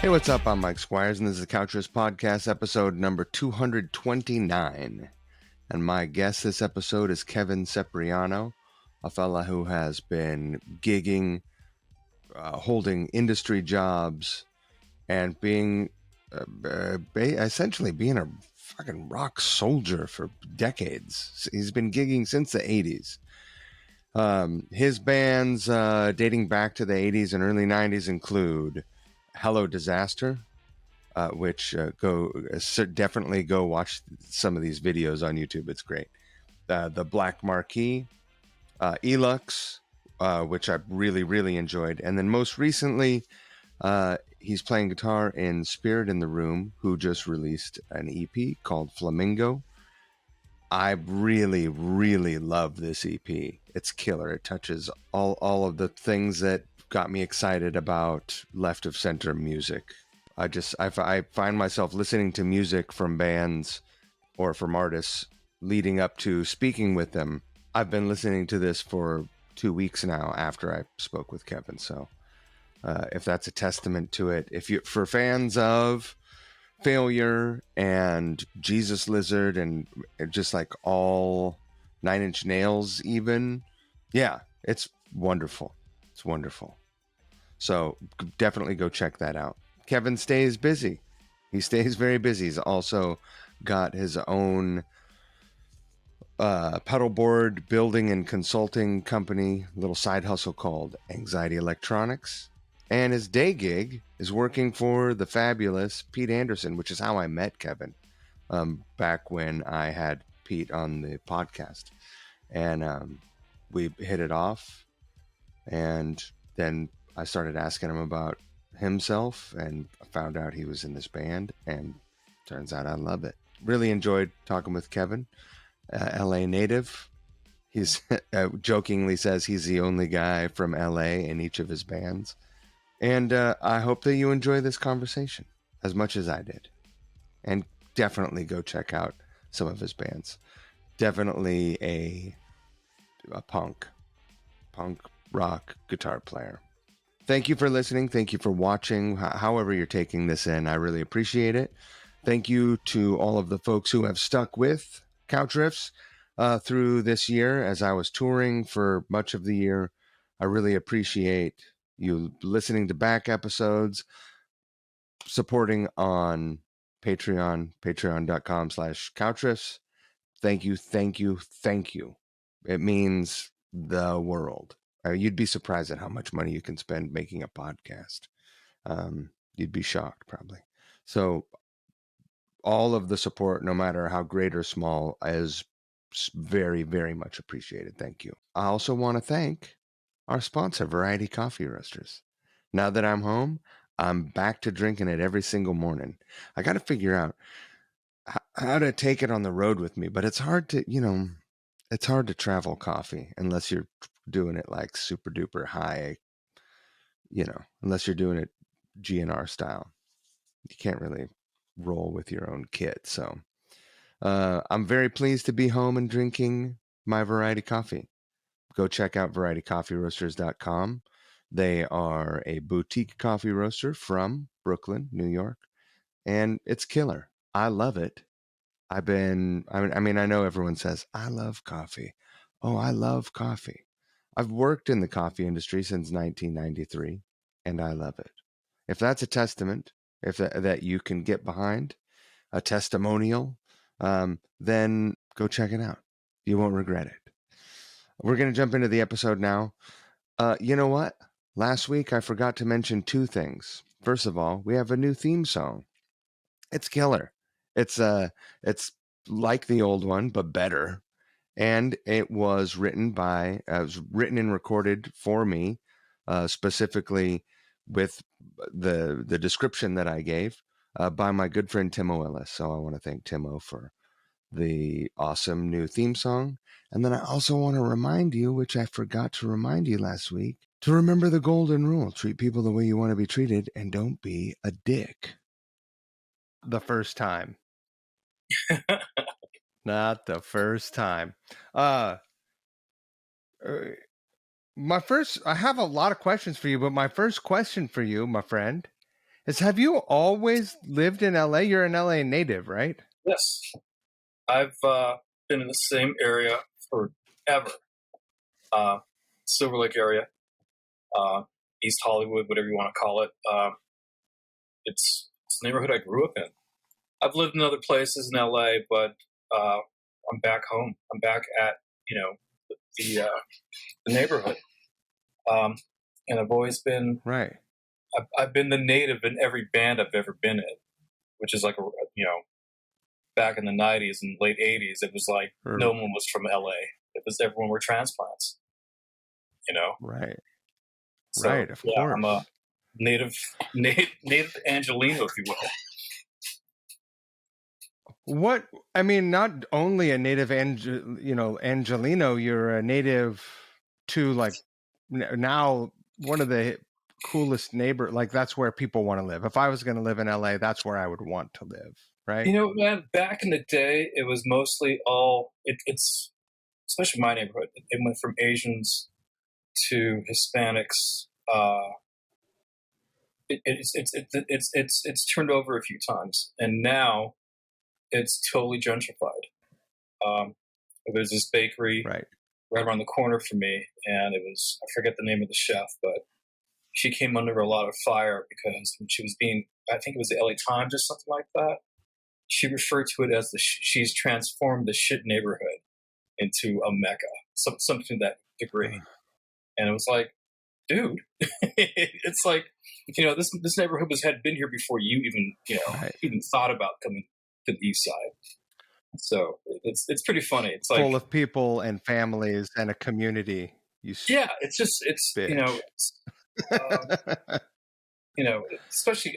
Hey, what's up? I'm Mike Squires, and this is the Couchers Podcast, episode number 229. And my guest this episode is Kevin Sepriano, a fella who has been gigging, holding industry jobs, and being essentially being a fucking rock soldier for decades. He's been gigging since the 80s. His bands dating back to the 80s and early 90s include Hello Disaster, which definitely go watch some of these videos on YouTube. It's great. The Black Marquee, Elux, which I really, really enjoyed. And then most recently, he's playing guitar in Spirit in the Room, who just released an EP called Flamingo. I really, really love this EP. It's killer. It touches all of the things that got me excited about left of center music. I find myself listening to music from bands or from artists leading up to speaking with them. I've been listening to this for 2 weeks now after I spoke with Kevin. So if that's a testament to it, for fans of Failure and Jesus Lizard and just like all Nine Inch Nails even, yeah, it's wonderful. It's wonderful. So definitely go check that out. Kevin stays busy. He stays very busy. He's also got his own pedalboard building and consulting company, little side hustle called Anxiety Electronics. And his day gig is working for the fabulous Pete Anderson, which is how I met Kevin back when I had Pete on the podcast. And we hit it off. And then I started asking him about himself and found out he was in this band, and turns out I love it. Really enjoyed talking with Kevin, LA native. He's jokingly says he's the only guy from LA in each of his bands. And I hope that you enjoy this conversation as much as I did. And definitely go check out some of his bands. Definitely a punk rock guitar player. Thank you for listening. Thank you for watching. However you're taking this in, I really appreciate it. Thank you to all of the folks who have stuck with Couch Riffs through this year as I was touring for much of the year. I really appreciate you listening to back episodes, supporting on Patreon, patreon.com/couchriffs. Thank you, thank you, thank you. It means the world. You'd be surprised at how much money you can spend making a podcast. You'd be shocked, probably. So all of the support, no matter how great or small, is very, very much appreciated. Thank you. I also want to thank our sponsor, Variety Coffee Roasters. Now that I'm home, I'm back to drinking it every single morning. I got to figure out how to take it on the road with me, but it's hard to, it's hard to travel coffee unless you're doing it like super duper high, unless you're doing it GNR style. You can't really roll with your own kit. So I'm very pleased to be home and drinking my Variety Coffee. Go check out varietycoffeeroasters.com. They are a boutique coffee roaster from Brooklyn, New York, and it's killer. I love it. I know everyone says, I love coffee. Oh, I love coffee. I've worked in the coffee industry since 1993, and I love it. If that's a testament, if that you can get behind, a testimonial, then go check it out. You won't regret it. We're going to jump into the episode now. You know what? Last week, I forgot to mention two things. First of all, we have a new theme song. It's killer. It's like the old one, but better. And it was written and recorded for me, specifically with the description that I gave by my good friend Timo Ellis. So I want to thank Timo for the awesome new theme song. And then I also want to remind you, which I forgot to remind you last week, to remember the golden rule. Treat people the way you want to be treated and don't be a dick. The first time. Not the first time. I have a lot of questions for you, but my first question for you, my friend, Have you always lived in LA? You're an LA native, right? Yes, I've been in the same area forever. Silver Lake area, uh, East Hollywood, whatever you want to call it. It's the neighborhood I grew up in. I've lived in other places in LA, but I'm back home. I'm back at the the neighborhood, um, and I've always been. Right. I've been the native in every band I've ever been in, which is like back in the '90s and late '80s. It was like no one was from LA. It was everyone were transplants. Right. So Right. Of yeah, I'm a course. native Angelino, if you will. What I mean, not only a native Angelino, you're a native to like now one of the coolest neighbor. Like that's where people want to live. If I was going to live in LA, that's where I would want to live. Right. Man, back in the day, it was mostly it's especially my neighborhood. It went from Asians to Hispanics. It's turned over a few times, and now it's totally gentrified. There's this bakery Right. right around the corner from me, and I forget the name of the chef, but she came under a lot of fire because when she was I think it was the LA Times or something like that. She referred to it as she's transformed the shit neighborhood into a mecca, something to that degree. And it was like, dude, it's like, this neighborhood had been here before you even thought about coming to the east side. So it's pretty funny. It's like full of people and families and a community. it's Bitch. Especially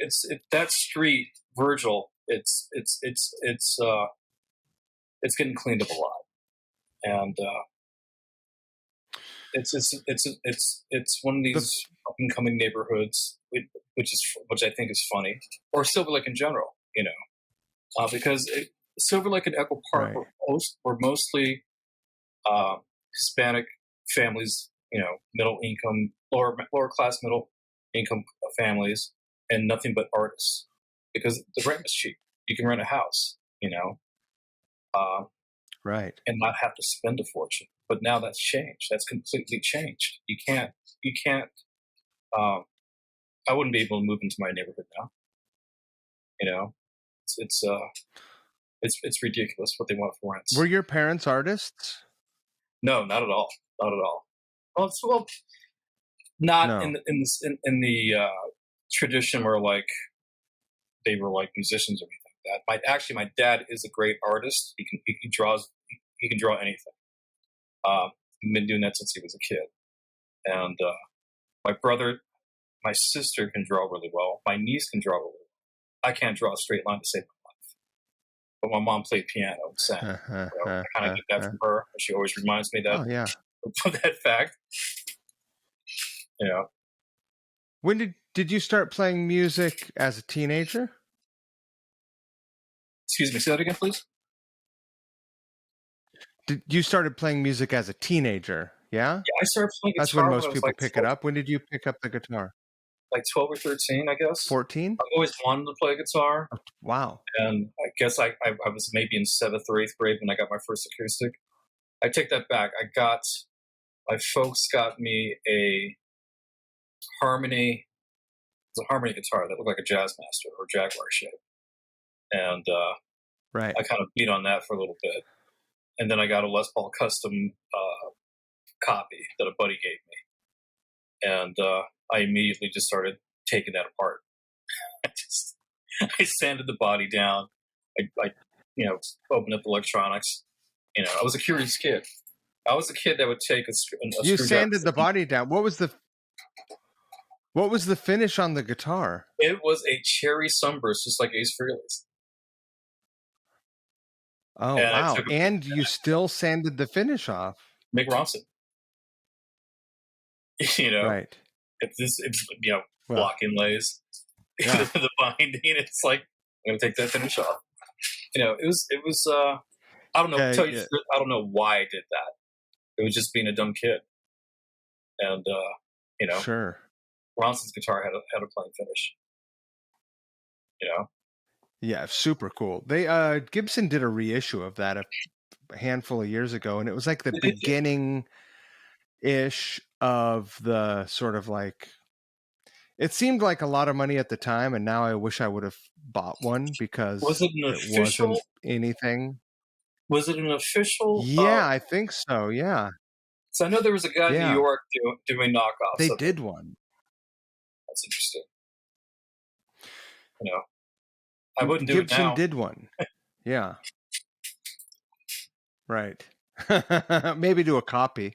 that street, Virgil. It's getting cleaned up a lot, and it's one of these up and coming neighborhoods, which I think is funny, or Silver Lake in general, because Silver Lake and Echo Park Right. were mostly Hispanic families, middle income, lower class, middle income families, and nothing but artists, because the rent was cheap. You can rent a house, Right. and not have to spend a fortune. But now that's changed. That's completely changed. You can't. I wouldn't be able to move into my neighborhood now. It's ridiculous what they want for rents. Were your parents artists? No, not at all. Not at all. Well, not No. in the tradition where like they were like musicians or anything like that. My dad is a great artist. He can draw anything. He's been doing that since he was a kid. And my sister can draw really well. My niece can draw really well. I can't draw a straight line to save my life. But my mom played piano and sang. So I kind of get that from her. She always reminds me Oh yeah. of that fact. When did you start playing music as a teenager? Excuse me, say that again, please. You started playing music as a teenager, yeah? Yeah, I started playing guitar. That's when most when people like pick 12, it up. When did you pick up the guitar? like 12 or 13, I guess. 14? I've always wanted to play guitar. Oh, wow. And I guess I was maybe in 7th or 8th grade when I got my first acoustic. I take that back. My folks got me a harmony. It was a harmony guitar that looked like a Jazzmaster or Jaguar shape. And right. I kind of beat on that for a little bit. And then I got a Les Paul custom copy that a buddy gave me. And I immediately just started taking that apart. I sanded the body down. I opened up electronics. I was a curious kid. I was a kid that would take a You sanded the body down. What was the finish on the guitar? It was a cherry sunburst, just like Ace Frehley's. Oh, wow. And you still sanded the finish off. Mick Ronson. Right. It's block inlays. Yeah. The binding, it's like, I'm going to take that finish off. It was I don't know, I don't know why I did that. It was just being a dumb kid. And, Sure. Ronson's guitar had a plain finish. You know, Yeah, super cool. They Gibson did a reissue of that a handful of years ago, and it was like the it, it, beginning ish of the sort of like, it seemed like a lot of money at the time, and now I wish I would have bought one was because it an it wasn't official? anything. Was it an official? Yeah, I think so. Yeah. So I know there was a guy in New Yeah. York doing knockoffs They of it. did one. That's interesting. You know, I wouldn't do it Gibson now. did one. Yeah. Right. Maybe do a copy,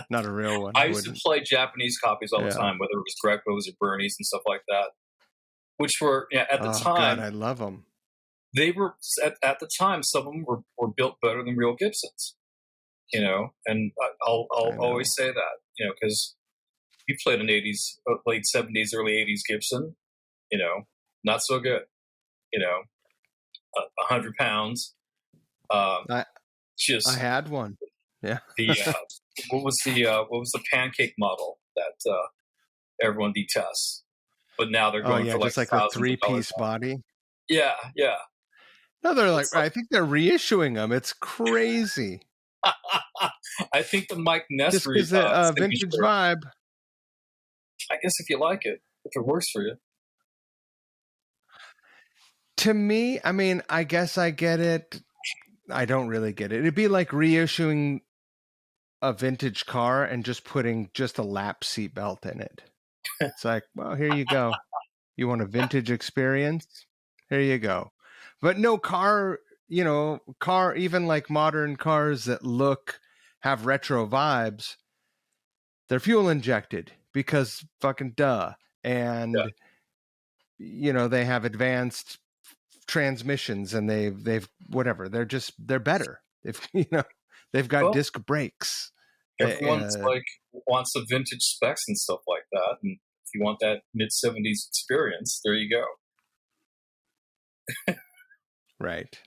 not a real one. I I used to wouldn't. play Japanese copies all the Yeah. time, whether it was Grecos or Bernies and stuff like that, which were at the Oh God, time I love them. they were at the time some of them were built better than real Gibsons. You know, and I'll I always know. say that, you know, because you played an '80s, late '70s, early '80s Gibson. You know, not so good. You know, 100 pounds. Um, I I just had one. Yeah. the what was the pancake model that everyone detests, but now they're Oh going yeah, for like just like the thousands of dollars three-piece now. body. Yeah, yeah. No, they're like, It's I think they're reissuing them. It's crazy. like I think the Mike Ness Just because vintage signature. vibe. I guess if you like it, if it works for you. To me, I mean, I guess I get it. I don't really get it. It'd be like reissuing a vintage car and just putting just a lap seat belt in it. It's like, well, here you go. You want a vintage experience? Here you go. But no car, even like modern cars that have retro vibes, they're fuel injected because fucking duh. Yeah. And, they have advanced transmissions and they've whatever. They're better. They've got Well, disc brakes. everyone's Uh, like wants the vintage specs and stuff like that, and if you want that mid '70s experience, there you go. right.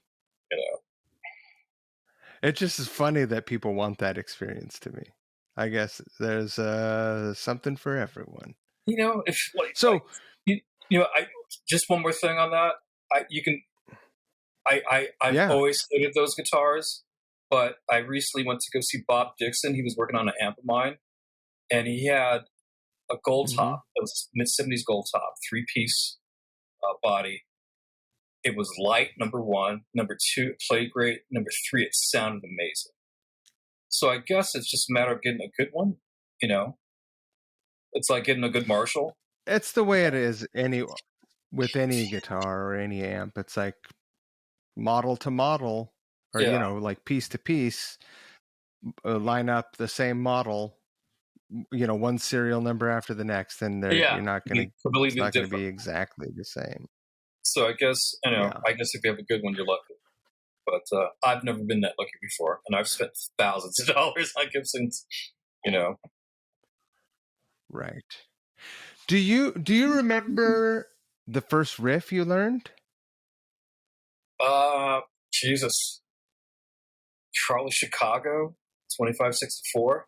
You know, It just is funny that people want that experience to me. I guess there's something for everyone. if like So, I just one more thing on that. You can I've yeah. always hated those guitars, but I recently went to go see Bob Dixon. He was working on an amp of mine, and he had a gold Hmm. top. It was mid '70s gold top, 3-piece body. It was light, number one. Number two, it played great. Number three, it sounded amazing. So I guess it's just a matter of getting a good one. You know, it's like getting a good Marshall. It's the way it is with any guitar or any amp. It's like model to model, or Yeah, like piece to piece, line up the same model, one serial number after the next, and yeah, you're not be gonna it's completely not gonna be different. exactly the same. So I guess Yeah. I guess if you have a good one, you're lucky. But I've never been that lucky before, and I've spent thousands of dollars on Gibsons. You know, Right. Do you remember the first riff you learned? uh, Jesus, Charlie Chicago, 2564.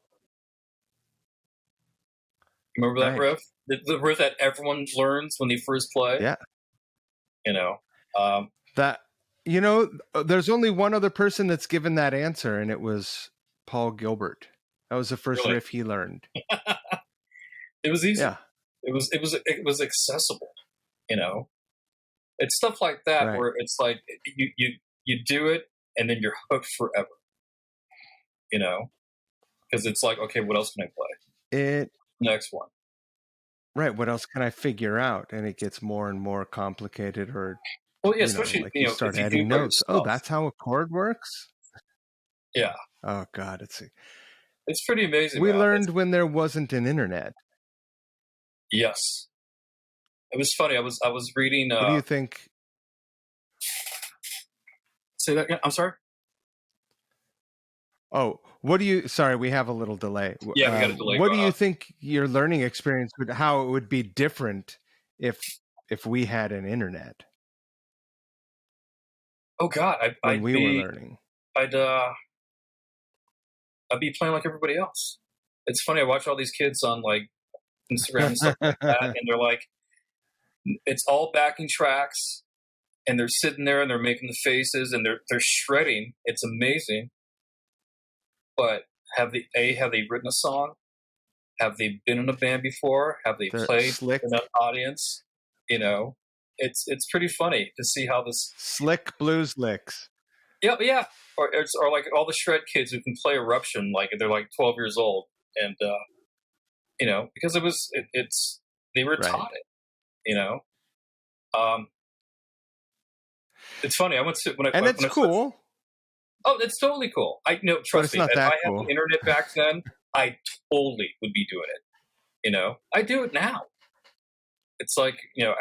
Remember that Right. riff? The riff that everyone learns when they first play. Yeah. You know, um, That there's only one other person that's given that answer, and it was Paul Gilbert. That was the first really, riff he learned. it was easy. Yeah. It was accessible. You know, it's stuff like that Right. where it's like you do it and then you're hooked forever. You know, because it's like, okay, what else can I play? It Next one. right. What else can I figure out? And it gets more and more complicated, or Well, yeah, especially like you if start you do adding it by notes. Oh, yourself. that's how a chord works. Yeah, Oh God, it's pretty amazing, we man. learned when there wasn't an internet. Yes, it was funny. I was reading. What do you think? Say that again. I'm sorry. Oh, sorry, we have a little delay. Yeah, we got a delay What do going you on. think your learning experience how it would be different if we had an internet Oh God, when we were learning? I'd I'd be playing like everybody else. It's funny. I watch all these kids on like Instagram and stuff like that, and they're like It's all backing tracks, and they're sitting there and they're making the faces and they're shredding. It's amazing. But have they written a song? Have they been in a band before? Have they The played slick, in an audience? You know, it's pretty funny to see how this. slick blues licks. Yeah, yeah. Or like all the shred kids who can play Eruption, like they're like 12 years old, and you know, because it's they were Right. taught it. You know, it's funny. I went to when I And when it's I cool. Oh, it's totally cool. Trust me. not If that I had cool. the internet back then, I totally would be doing it. You know, I do it now. It's like, you know,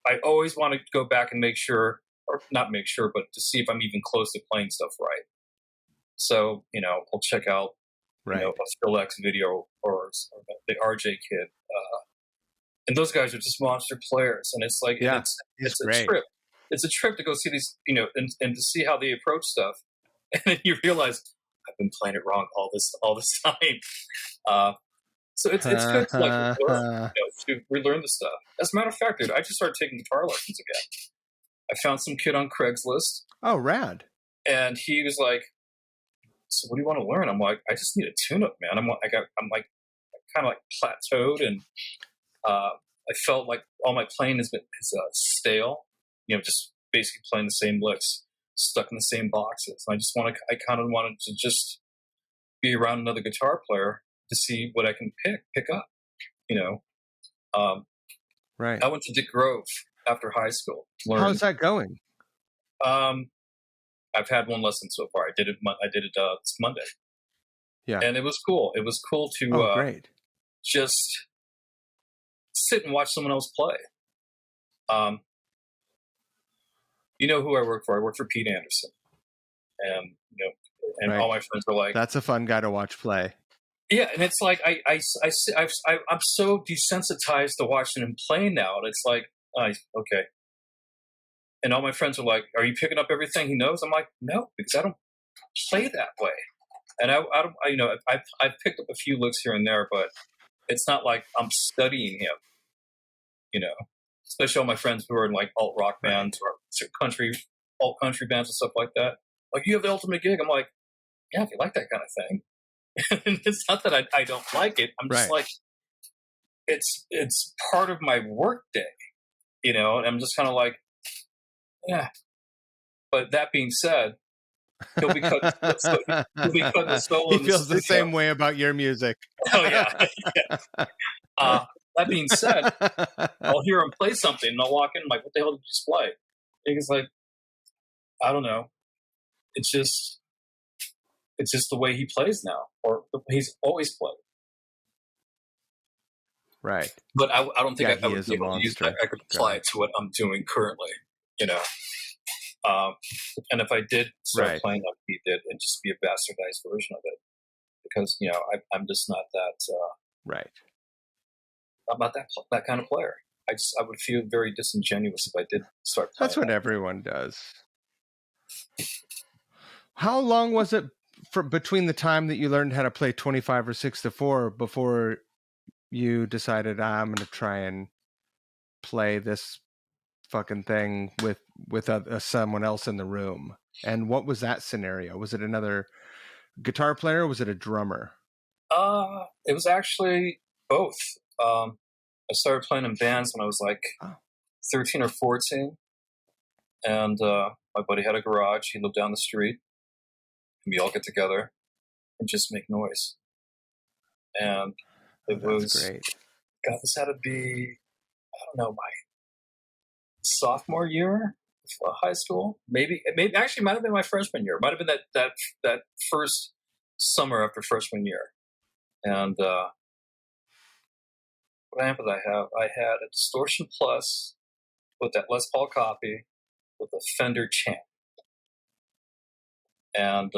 I always want to go back and make sure, or not make sure, but to see if I'm even close to playing stuff right. So, you know, I'll check out, Right. you know, a Skrillex video or the RJ Kid, and those guys are just monster players. And it's like, Yeah, and it's a great. trip. It's a trip to go see these, you know, and to see how they approach stuff. And then you realize I've been playing it wrong all this time. So it's good to like relearn, you know, to relearn the stuff. As a matter of fact, dude, I just started taking guitar lessons again. I found some kid on Craigslist, Oh, rad. and he was like, "So what do you want to learn?" I'm like, "I just need a tune-up, man." I'm like kind of like plateaued, and I felt like all my playing is stale. You know, just basically playing the same licks, stuck in the same boxes. I kind of wanted to just be around another guitar player to see what I can pick up. You know, Right. I went to Dick Grove after high school. How's that going? I've had one lesson so far. I did it this Monday. Yeah. And it was cool. It was cool to great. just sit and watch someone else play. You know who I work for? I work for Pete Anderson, and you know, and Right. all my friends are like, That's a fun guy to watch play. yeah. And it's like I'm so desensitized to watching him play now. And it's like, okay. And all my friends are like, "Are you picking up everything he knows?" I'm like, "No, because I don't play that way." And I don't, you know, I've picked up a few licks here and there, but it's not like I'm studying him. You know, especially all my friends who are in like alt rock bands or alt country bands and stuff like that. Like, you have the ultimate gig. I'm like, yeah, if you like that kind of thing. And it's not that I don't like it. I'm just like, it's part of my work day, you know. And I'm just kind of like, yeah. But that being said, he'll be cutting the solo. He feels the same way about your music. Oh yeah. Yeah. That being said, I'll hear him play something, and I'll walk in, and I'm like, "What the hell did you just play?" And he's like, "I don't know. It's just the way he plays now, or he's always played." Right. But I don't think I would is be a able to use monster. I could apply it to what I'm doing currently, you know. And if I did start playing like he did, it'd just be a bastardized version of it, because you know I'm just not that. Right. I'm not that kind of player. I would feel very disingenuous if I did start playing. That's what everyone does. How long was it between the time that you learned how to play 25 or 6/4 before you decided, I'm going to try and play this fucking thing with someone else in the room? And what was that scenario? Was it another guitar player, or was it a drummer? It was actually both. I started playing in bands when I was like 13 or 14, and my buddy had a garage. He lived down the street, and we all get together and just make noise. And it was great. God, this had to be, I don't know, my sophomore year of high school. Maybe actually might have been my freshman year. Might have been that first summer after freshman year. And what amp did I have? I had a Distortion Plus with that Les Paul copy with a Fender Champ. And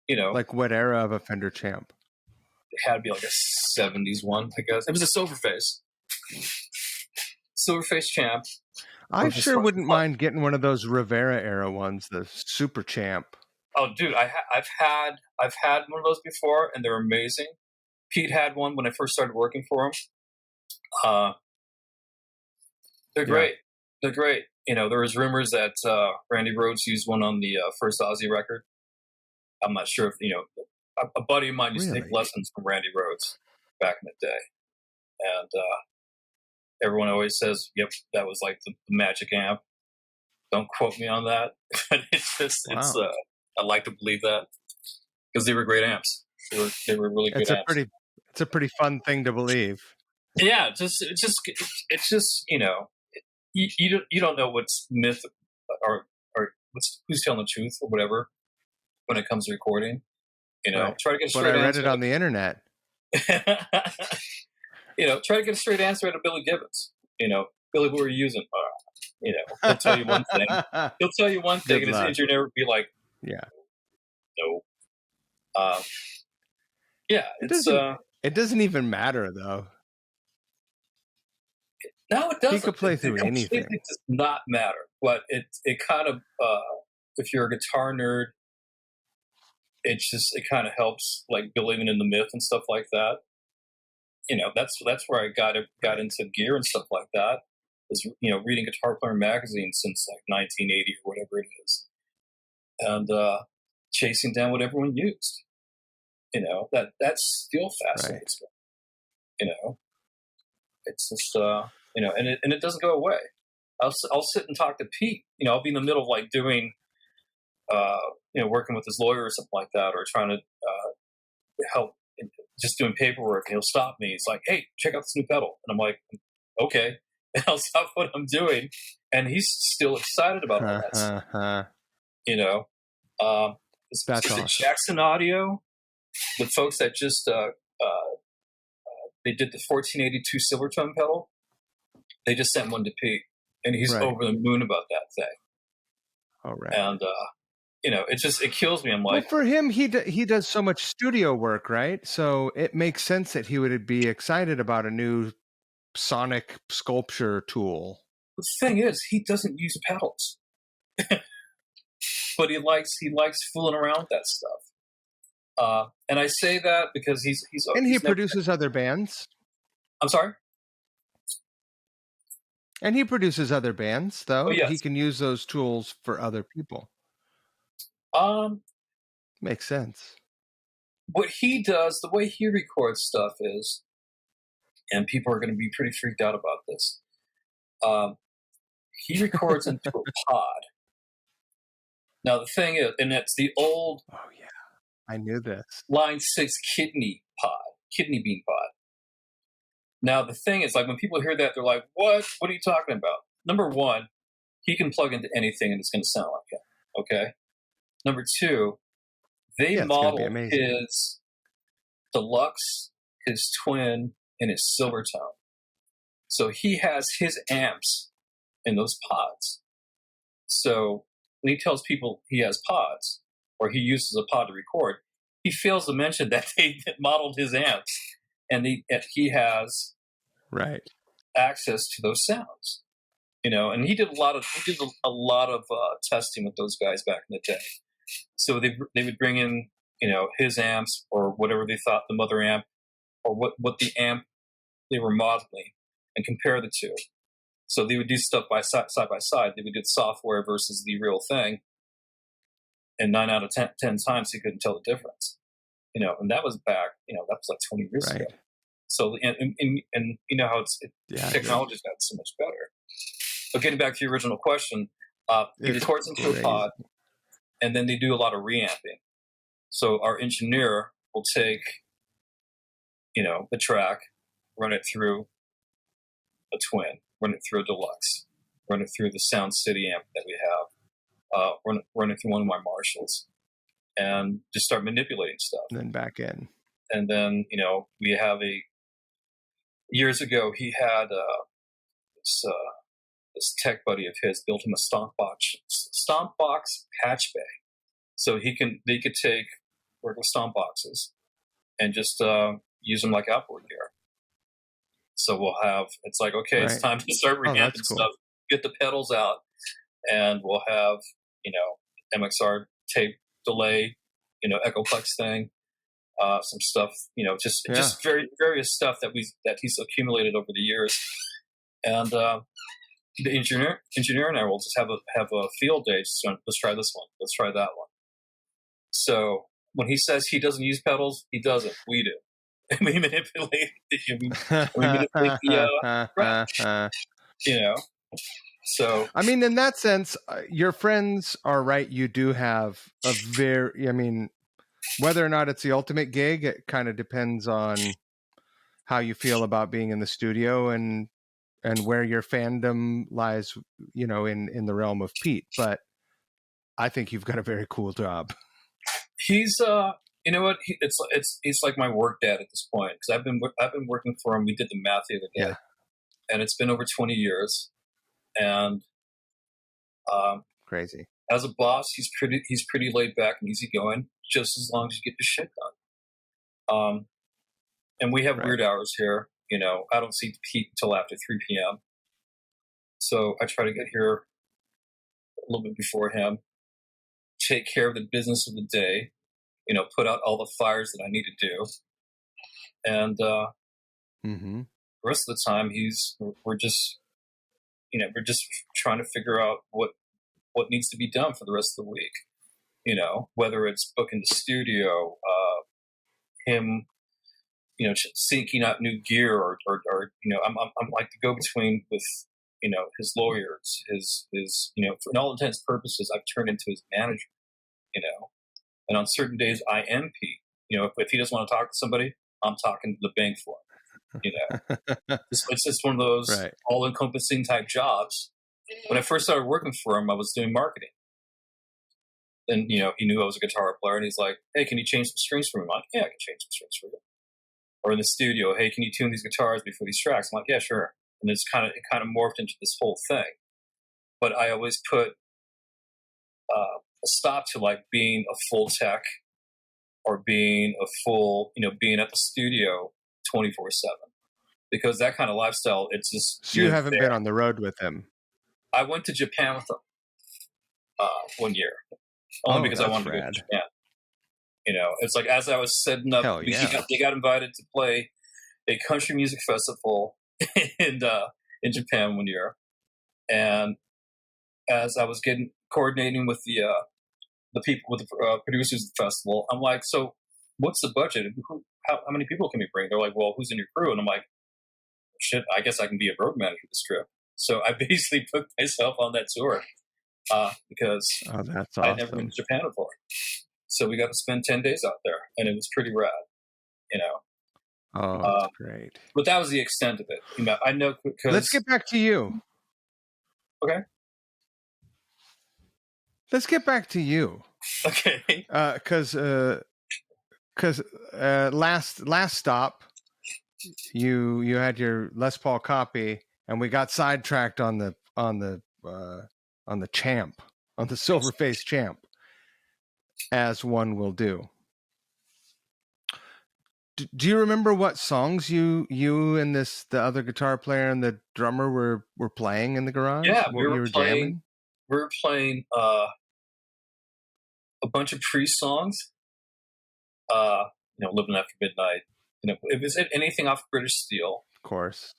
you know, like what era of a Fender Champ? It had to be like a 70s one, I guess. It was a Silverface Champ. I sure wouldn't mind getting one of those Rivera era ones, the Super Champ. Oh, dude, I've had one of those before, and they're amazing. Pete had one when I first started working for him. Uh, they're Yeah. great. They're great. There was rumors that Randy Rhoads used one on the first Ozzy record. I'm not sure if a buddy of mine used to take Really? lessons from Randy Rhoads back in the day, and everyone always says, "Yep, that was like the magic amp." Don't quote me on that, but Wow. I like to believe that because they were great amps. They were really good It's a amps. pretty it's a pretty fun thing to believe. Yeah, it's just you don't know what's myth or who's telling the truth or whatever when it comes to recording. Right. Try to get a But I straight read it answer. on the internet. Try to get a straight answer out of Billy Gibbons. Billy, who are you using? He'll tell you one thing. He'll tell you one thing, Good and his luck. engineer would be like, Yeah. "No." Um, yeah, It doesn't even matter though. no, it He doesn't. could play It through completely anything. does not matter. But it kind of if you're a guitar nerd, it kind of helps like believing in the myth and stuff like that. That's where I got Right. into gear and stuff like that. Was reading Guitar Player magazine since like 1980 or whatever it is, and chasing down what everyone used. That still Right. fascinates me. It's just and it doesn't go away. I'll sit and talk to Pete. I'll be in the middle of like doing uh, working with his lawyer or something like that, or trying to help, just doing paperwork. And he'll stop me. He's like, "Hey, check out this new pedal," and I'm like, "Okay." And I'll stop what I'm doing, and he's still excited about all that stuff. You know, That's is it awesome. Jackson Audio, the folks that just they did the 1482 Silvertone pedal? They just sent one to Pete, and he's Right. over the moon about that thing. All right. And it kills me. I'm Well, like, for him, he does so much studio work, right? So it makes sense that he would be excited about a new sonic sculpture tool. the thing is, he doesn't use pedals, but he likes fooling around with that stuff. And I say that because And he he's never. produces other bands. I'm sorry. And he produces other bands, Oh though. He yes. can use those tools for other people. Um, Makes sense. what he does, the way he records stuff is, and people are going to be pretty freaked out about this. Um, he records into a pod. Now the thing is, and it's the old Oh yeah, I knew this. Line 6 kidney bean pod. Now the thing is, like when people hear that, they're like, "What? What are you talking about?" Number one, he can plug into anything and it's going to sound like him. Okay. Number two, they Yeah, it's going to be modeled amazing. his deluxe, his twin, and his Silvertone. So he has his amps in those pods. So when he tells people he has pods or he uses a pod to record, he fails to mention that they modeled his amps and he has Right. access to those sounds. And he did a lot of testing with those guys back in the day. So they would bring in his amps or whatever they thought the mother amp or what the amp they were modeling and compare the two. So they would do stuff side by side. They would do the software versus the real thing, and 9 out of 10 times he couldn't tell the difference. And that was back. That was like 20 years ago. Right. So and you know how Yeah. technology's gotten so much better. But getting back to your original question, he It's records into a crazy. pod, and then they do a lot of reamping. So our engineer will take, the track, run it through a twin, run it through a deluxe, run it through the Sound City amp that we have, run it through one of my Marshalls, and just start manipulating stuff. And then back in. And then, we have years ago, he had this tech buddy of his built him a stomp box patch bay. So they could take work with stomp boxes and just use them like outboard gear. So it's like, okay, It's time to start revamping that's cool. stuff, get the pedals out, and we'll have, MXR tape delay, Echoplex thing. some stuff, just Yeah. various stuff that he's accumulated over the years. And the engineer and I will just have a field day. Just let's try this one. Let's try that one. So when he says he doesn't use pedals, he doesn't. We do. We manipulate. We manipulate the scratch. So I mean, in that sense, your friends are right. You do have a very, I mean, whether or not it's the ultimate gig, it kind of depends on how you feel about being in the studio and where your fandom lies, in the realm of Pete. But I think you've got a very cool job. He's you know what? He's like my work dad at this point, because I've been working for him. We did the math the other day, and it's been over 20 years. And crazy. As a boss, he's pretty laid back and easygoing, just as long as you get the shit done. And we have weird hours here. I don't see Pete until after 3 p.m. So I try to get here a little bit before him, take care of the business of the day, put out all the fires that I need to do. And the rest of the time, we're just trying to figure out what needs to be done for the rest of the week. Whether it's booking the studio, him, seeking out new gear, or I'm like the go-between with, his lawyers, his for all intents and purposes, I've turned into his manager, and on certain days I am Pete. If he doesn't want to talk to somebody, I'm talking to the bank for him. It's just one of those all-encompassing type jobs. When I first started working for him, I was doing marketing. And, he knew I was a guitar player, and he's like, hey, can you change some strings for me? I'm like, yeah, I can change some strings for you. Or in the studio, hey, can you tune these guitars before these tracks? I'm like, yeah, sure. And it kind of morphed into this whole thing. But I always put a stop to like being a full tech, or being a full, being at the studio 24/7, because that kind of lifestyle, it's just. So you haven't been on the road with him? I went to Japan with him 1 year, only because I wanted to go to Japan. It's like, as I was setting up, they got invited to play a country music festival in Japan 1 year, and as I was coordinating with the people, with the producers of the festival, I'm like, so what's the budget? How many people can we bring? They're like, well, who's in your crew? And I'm like, shit, I guess I can be a road manager this trip. So I basically put myself on that tour because that's awesome. I'd never been to Japan before. So we got to spend 10 days out there, and it was pretty rad, Oh, that's great. But that was the extent of it. I know, because... Let's get back to you. Okay. Let's get back to you. Okay. Because last stop, you had your Les Paul copy, and we got sidetracked on the champ, on the Silverface champ, as one will do. Do you remember what songs you and the other guitar player and the drummer were playing in the garage? Yeah, we were playing. We were playing a bunch of Priest songs. Living After Midnight. It was anything off British Steel, of course.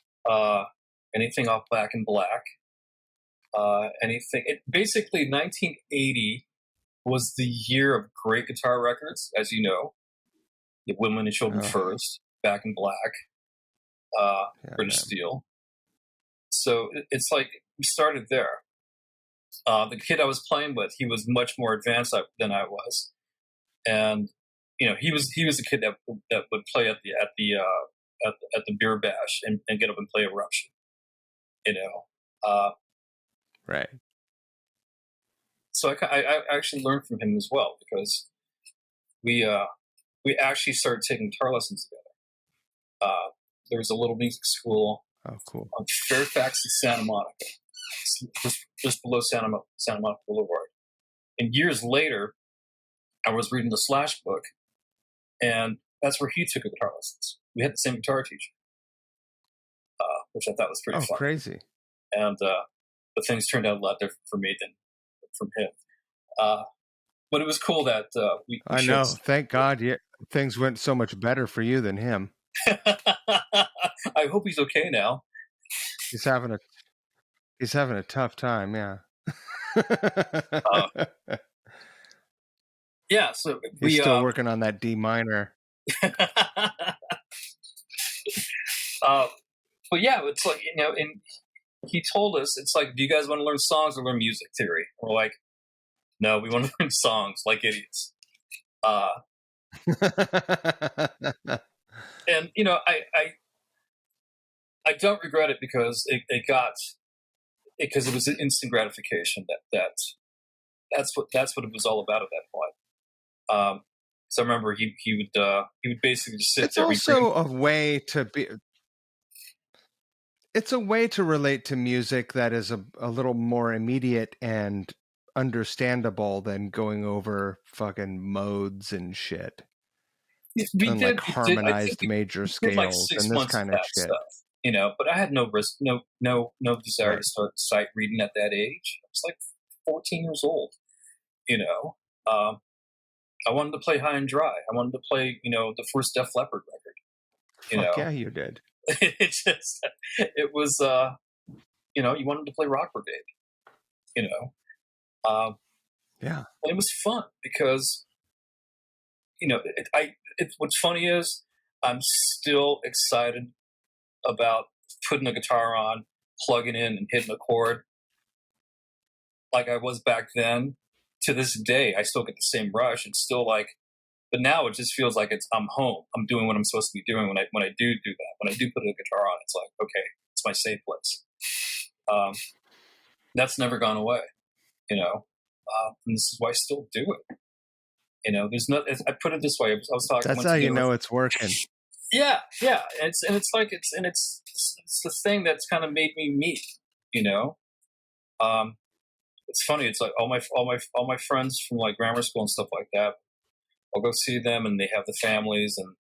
Anything off Back in Black. Anything. Basically, 1980 was the year of great guitar records, as you know. The Women and Children First, Back in Black, British Steel. So it's like we started there. The kid I was playing with, he was much more advanced than I was, and he was the kid that would play at the beer bash and get up and play Eruption. Right. So I actually learned from him as well, because we actually started taking guitar lessons together. There was a little music school on Fairfax and Santa Monica, just below Santa Monica Boulevard. And years later, I was reading the Slash book, and that's where he took guitar lessons. We had the same guitar teacher, which I thought was pretty fun. Crazy. And but things turned out a lot different for me than from him. But it was cool that we I know. Thank God. Yeah. Things went so much better for you than him. I hope he's okay now. He's having a tough time, yeah. Uh, yeah, so He's we still working on that D minor. but yeah, it's like, and he told us, it's like, do you guys want to learn songs or learn music theory? We're like, no, we want to learn songs like idiots. And I don't regret it because because it was an instant gratification. That's what it was all about at that point. So I remember he would basically just sit It's there. also a way to be. It's a way to relate to music that is a little more immediate and understandable than going over fucking modes and shit. We and did, like harmonized major did like scales 6 and this months kind of of that shit. stuff, but I had no desire Right. to start sight reading at that age. I was like 14 years old. I wanted to play High and Dry. I wanted to play, the first Def Leppard record. Fuck yeah, you did. It was, you wanted to play Rock Brigade, Yeah. and it was fun because, what's funny is I'm still excited about putting a guitar on, plugging in, and hitting a chord like I was back then. To this day, I still get the same rush. It's still like, but now it just feels like I'm home. I'm doing what I'm supposed to be doing when I do that. When I do put a guitar on, it's like, okay, it's my safe place. That's never gone away, and this is why I still do it. There's not. I put it this way. I was talking. That's how you know it's working. Yeah. It's the thing that's kind of made me me. It's funny. It's like all my friends from like grammar school and stuff like that. I'll go see them, and they have the families, and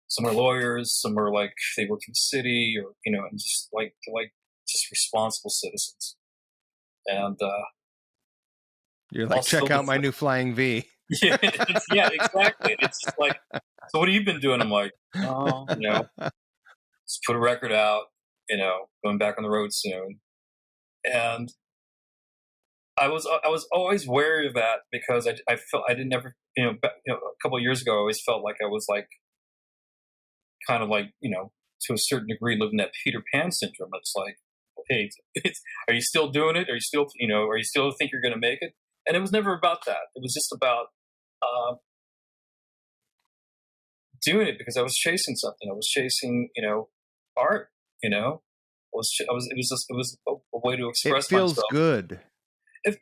some are lawyers, some are like they work in the city, or and just like just responsible citizens. And you're like, check out my new Flying V. Yeah, exactly. It's just like, so what have you been doing? I'm like, oh, just put a record out, going back on the road soon. And I was always wary of that because I felt I didn't ever, a couple of years ago, I always felt like I was like, kind of like, to a certain degree living that Peter Pan syndrome. It's like, hey, are you still doing it? Are you still, are you still think you're going to make it? And it was never about that. It was just about doing it because I was chasing something. I was chasing, art. It was a way to express It feels myself. good. If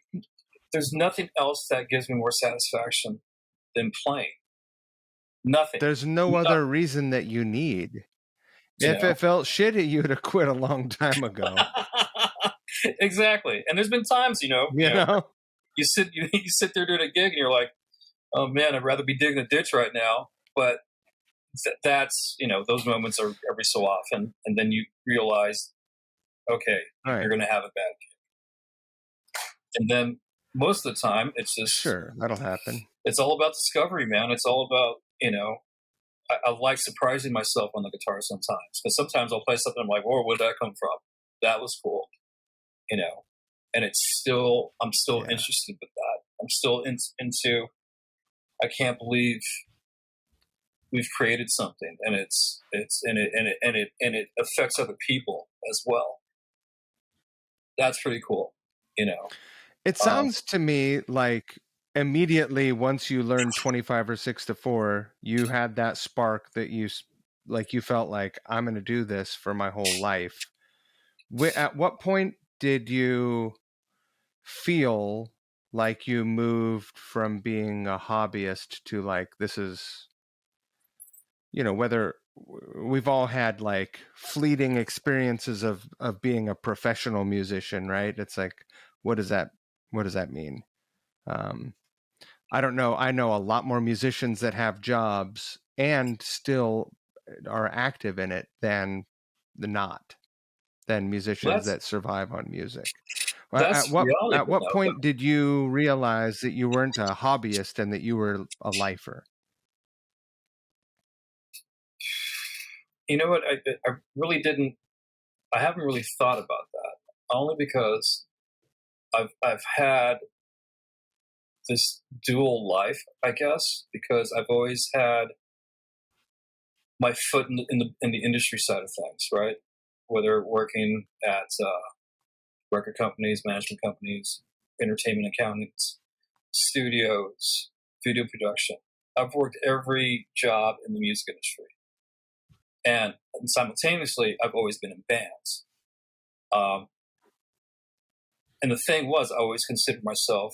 there's nothing else that gives me more satisfaction than playing. Nothing. There's no other reason that you need. If it felt shitty, you'd have quit a long time ago. Exactly. And there's been times, you sit there doing a gig and you're like, oh man, I'd rather be digging a ditch right now. But that's, those moments are every so often. And then you realize, okay, right, you're going to have a bad gig. And then most of the time, it's just, sure, that'll happen. It's all about discovery, man. It's all about, I like surprising myself on the guitar sometimes. Because sometimes I'll play something, I'm like, whoa, where'd that come from? That was cool. And I'm still interested with that. I'm still into, I can't believe we've created something, and it affects other people as well. That's pretty cool. It sounds to me like immediately once you learned 25 or 6 to 4, you had that spark that you felt like, I'm going to do this for my whole life. At what point did you feel like you moved from being a hobbyist to like, this is, whether we've all had like fleeting experiences of being a professional musician, right? It's like, what does that mean? I don't know. I know a lot more musicians that have jobs and still are active in it than musicians that survive on music. At what point did you realize that you weren't a hobbyist and that you were a lifer? You know what? I really didn't. I haven't really thought about that. Only because I've had this dual life, I guess, because I've always had my foot in the industry side of things, right? Whether working at record companies, management companies, entertainment accountants, studios, video production. I've worked every job in the music industry, and simultaneously, I've always been in bands. Um, and the thing was, I always considered myself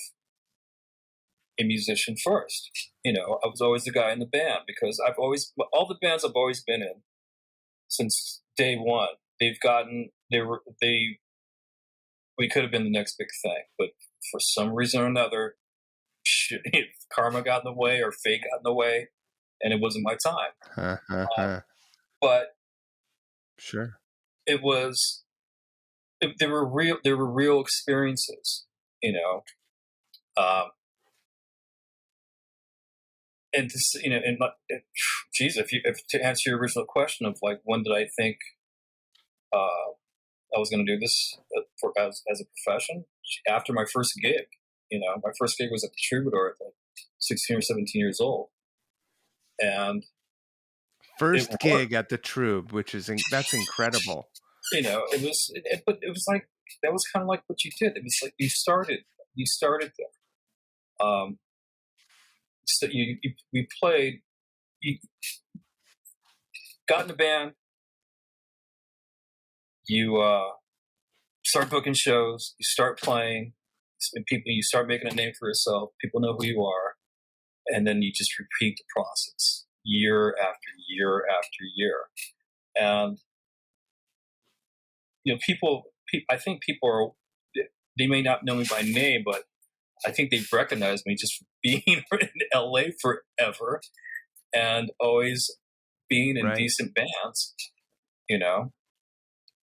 a musician first. You know, I was always the guy in the band because I've always all the bands I've always been in since day one. They we could have been the next big thing, but for some reason or another, karma got in the way or fate got in the way, and it wasn't my time. But Sure. it was there were real experiences, you know. Um, and this, you know, and geez, if to answer your original question of like when did I think I was going to do this as a profession? After my first gig, you know, my first gig was at the Troubadour at like 16 or 17 years old, and First gig at the Troub, which is that's incredible. You know, but it was like that was kind of like what you did. It was like you started there. So we played, you got in the band, you start booking shows, you start playing, and you start making a name for yourself. People know who you are, and then you just repeat the process year after year after year. And you know, I think people are, they may not know me by name, but I think they've recognized me just for being in LA forever and always being in decent bands, you know.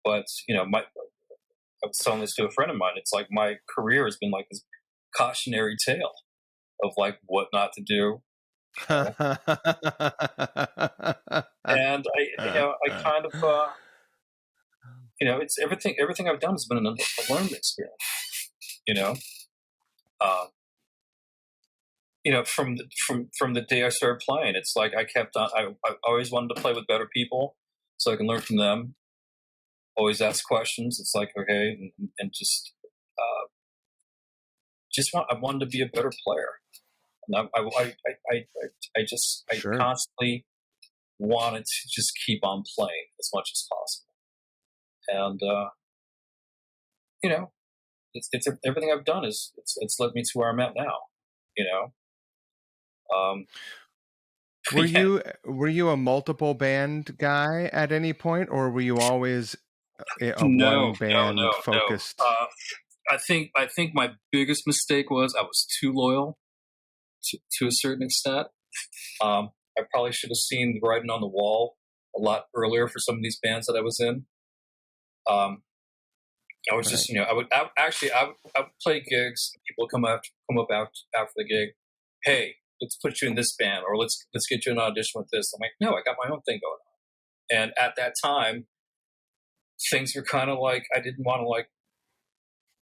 But, you know, I was telling this to a friend of mine. It's like my career has been like this cautionary tale of like what not to do. And I kind of, you know, it's everything I've done has been a learning experience, you know. You know, from the day I started playing, it's like I kept on. I always wanted to play with better people, so I can learn from them. Always ask questions. It's like okay, and just I wanted to be a better player, and I constantly wanted to just keep on playing as much as possible, and you know, it's everything I've done is it's led me to where I'm at now, you know. Were you a multiple band guy at any point, or were you always a No, one band focused? I think my biggest mistake was I was too loyal to a certain extent. I probably should have seen the writing on the wall a lot earlier for some of these bands that I was in. I was just, you know, I would play gigs. People would come up after the gig. Hey, let's put you in this band, or let's get you an audition with this. I'm like, no, I got my own thing going on. And at that time, things were kind of like I didn't want to like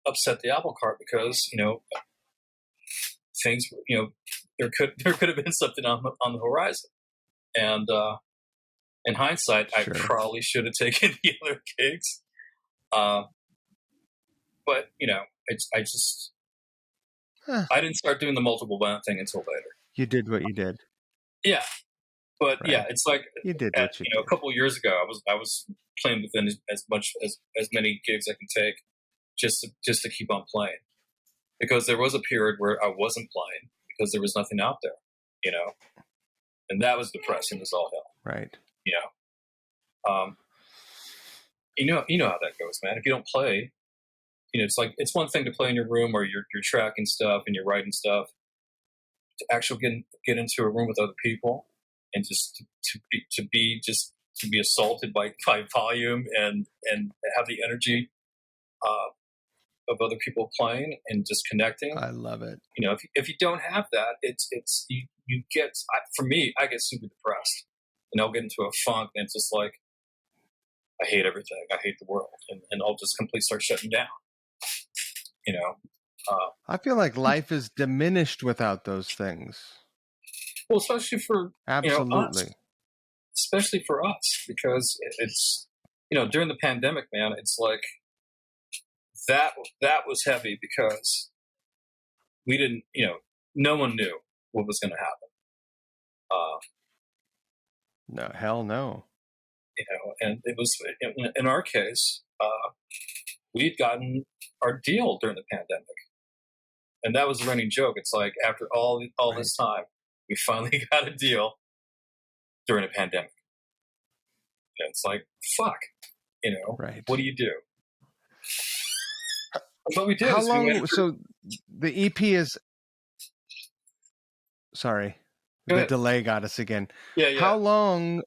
upset the apple cart because you know things, you know, there could have been something on the horizon. And in hindsight, I probably should have taken the other gigs. But you know, I just I didn't start doing the multiple band thing until later. You did what you did. Yeah, but yeah, it's like you did a couple of years ago, I was playing within as many gigs I can take, just to keep on playing, because there was a period where I wasn't playing because there was nothing out there, you know, and that was depressing as all hell. Right. You know, you know how that goes, man. If you don't play, you know, it's like it's one thing to play in your room or you're tracking stuff and you're writing stuff. To actually get into a room with other people and just to be assaulted by volume and have the energy of other people playing and just connecting. I love it. You know, if you don't have that, it's you get, for me, I get super depressed and I'll get into a funk and it's just like I hate everything. I hate the world, and I'll just completely start shutting down. You know, I feel like life is diminished without those things. well, especially for us, Absolutely. especially for us, because it's during the pandemic, man, it's like that was heavy because we didn't, no one knew what was going to happen. No, hell no. And it was in our case, we'd gotten our deal during the pandemic, and that was a running joke. It's like after all Right. this time, we finally got a deal during a pandemic. And it's like, fuck, Right. what do you do? What we did How is we went long? So the EP is. Sorry, Go the ahead. delay got us again. Yeah, yeah. How long?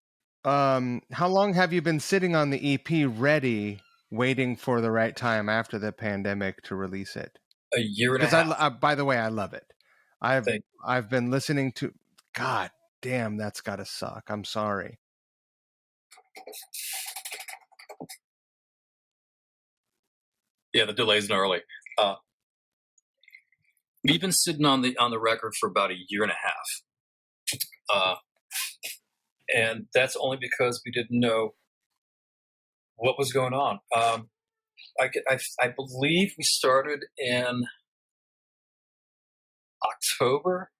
How long have you been sitting on the EP ready, waiting for the right time after the pandemic to release it? A year and a Because half. by the way, I love it. Thank I've been listening to. God damn, that's gotta suck. I'm sorry. Yeah, the delay's gnarly. We've been sitting on the record for about a year and a half, and that's only because we didn't know what was going on. I believe we started in October.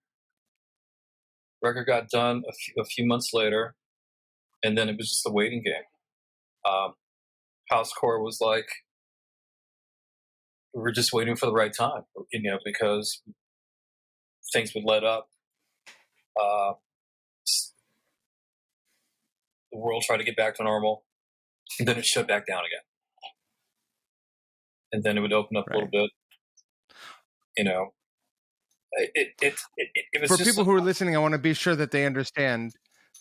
Record got done a few months later, and then it was just a waiting game. Housecore was like, we were just waiting for the right time, because things would let up. The world tried to get back to normal, and then it shut back down again. And then it would open up a little bit. It was for just people who are listening. I want to be sure that they understand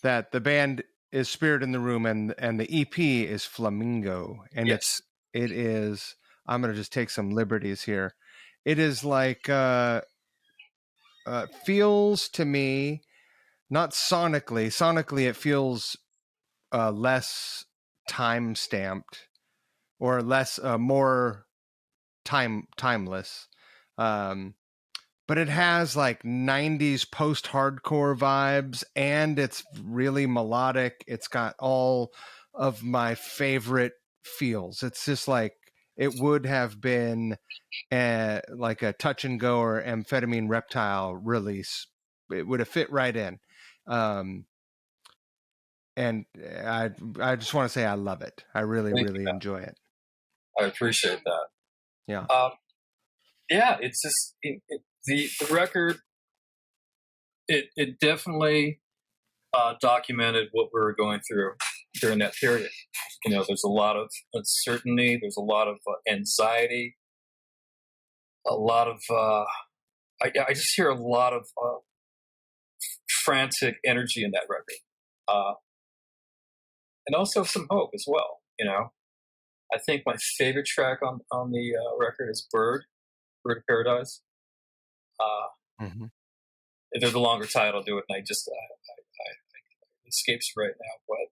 that the band is Spirit in the Room, and the EP is Flamingo, and yes. it is. I'm going to just take some liberties here. It is like feels to me, not sonically. Sonically, it feels less time stamped or less more timeless. But it has like 90s post-hardcore vibes, and it's really melodic. It's got all of my favorite feels. It's just like it would have been like a Touch and Go or Amphetamine Reptile release. It would have fit right in. And I just want to say I love it. I really, really enjoy it. I appreciate that. Yeah. Yeah, it's just the record. It definitely documented what we were going through during that period. There's a lot of uncertainty. There's a lot of anxiety. A lot of I just hear a lot of frantic energy in that record, and also some hope as well. I think my favorite track on the record is Bird of Paradise. Mm-hmm. If there's a longer title, I'll do it, and it escapes right now. But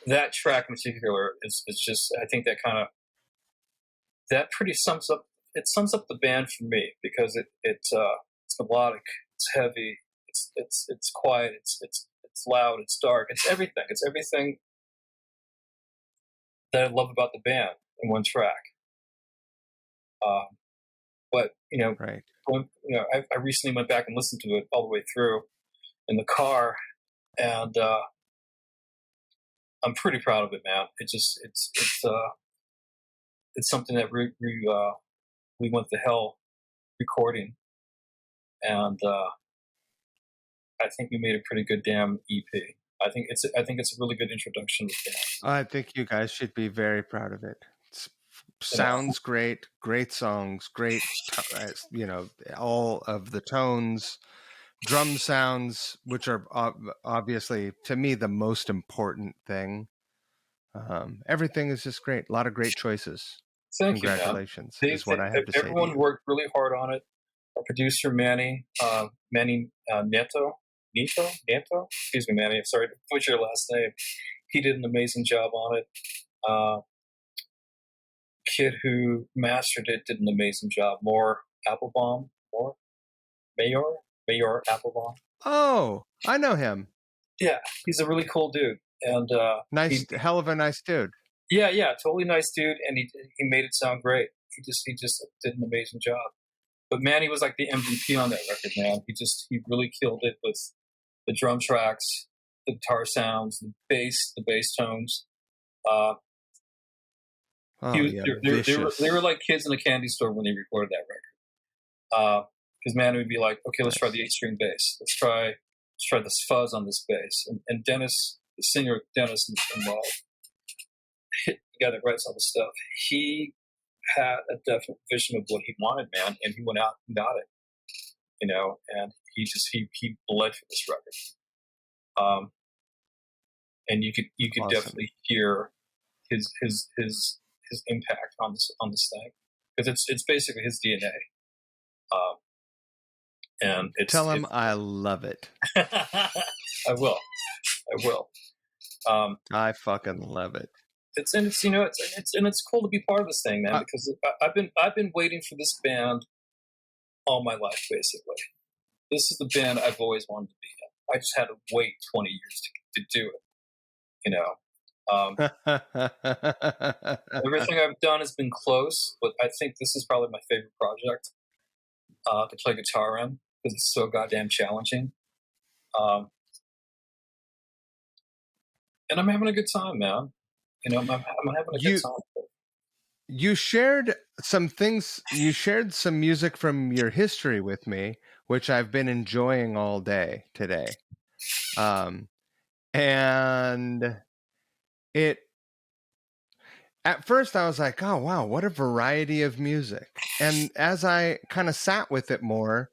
that track in particular is just, I think that pretty sums up the band for me, because it's melodic, it's heavy, it's quiet, it's loud, it's dark, it's everything. It's everything that I love about the band in one track. But right. I recently went back and listened to it all the way through in the car, and I'm pretty proud of it, man. It's something that we went to hell recording, and I think we made a pretty good damn EP. I think it's a really good introduction to the band. I think you guys should be very proud of it. Sounds great, great songs, great, all of the tones, drum sounds, which are obviously, to me, the most important thing. Everything is just great. A lot of great choices. Thank Congratulations, you, man. is what I have to say. Everyone worked really hard on it. Our producer, Manny Neto, Nieto. Excuse me, Manny. I'm sorry to butcher your last name. He did an amazing job on it. Kid who mastered it did an amazing job. Mayor Applebaum. Oh, I know him. Yeah, he's a really cool dude, and Hell of a nice dude. Yeah, totally nice dude, and he made it sound great. He just did an amazing job. But Manny was like the MVP on that record, man. He really killed it with the drum tracks, the guitar sounds, the bass tones. They were like kids in a candy store when they recorded that record. Because Manny would be like, okay, let's try the 8-string bass. Let's try this fuzz on this bass. And Dennis, the singer Dennis and the guy that writes all the stuff, he had a definite vision of what he wanted, man, and he went out and got it, and he bled for this record. And you could awesome. Definitely hear his impact on this thing, because it's basically his DNA. And tell him I love it. I will. I fucking love it. It's cool to be part of this thing, man, because I've been waiting for this band all my life, basically. This is the band I've always wanted to be in. I just had to wait 20 years to do it. Everything I've done has been close, but I think this is probably my favorite project to play guitar in, because it's so goddamn challenging. And I'm having a good time, man. I'm having a good time. You shared some things. You shared some music from your history with me, which I've been enjoying all day today. And it, at first I was like, oh, wow, what a variety of music. And as I kind of sat with it more,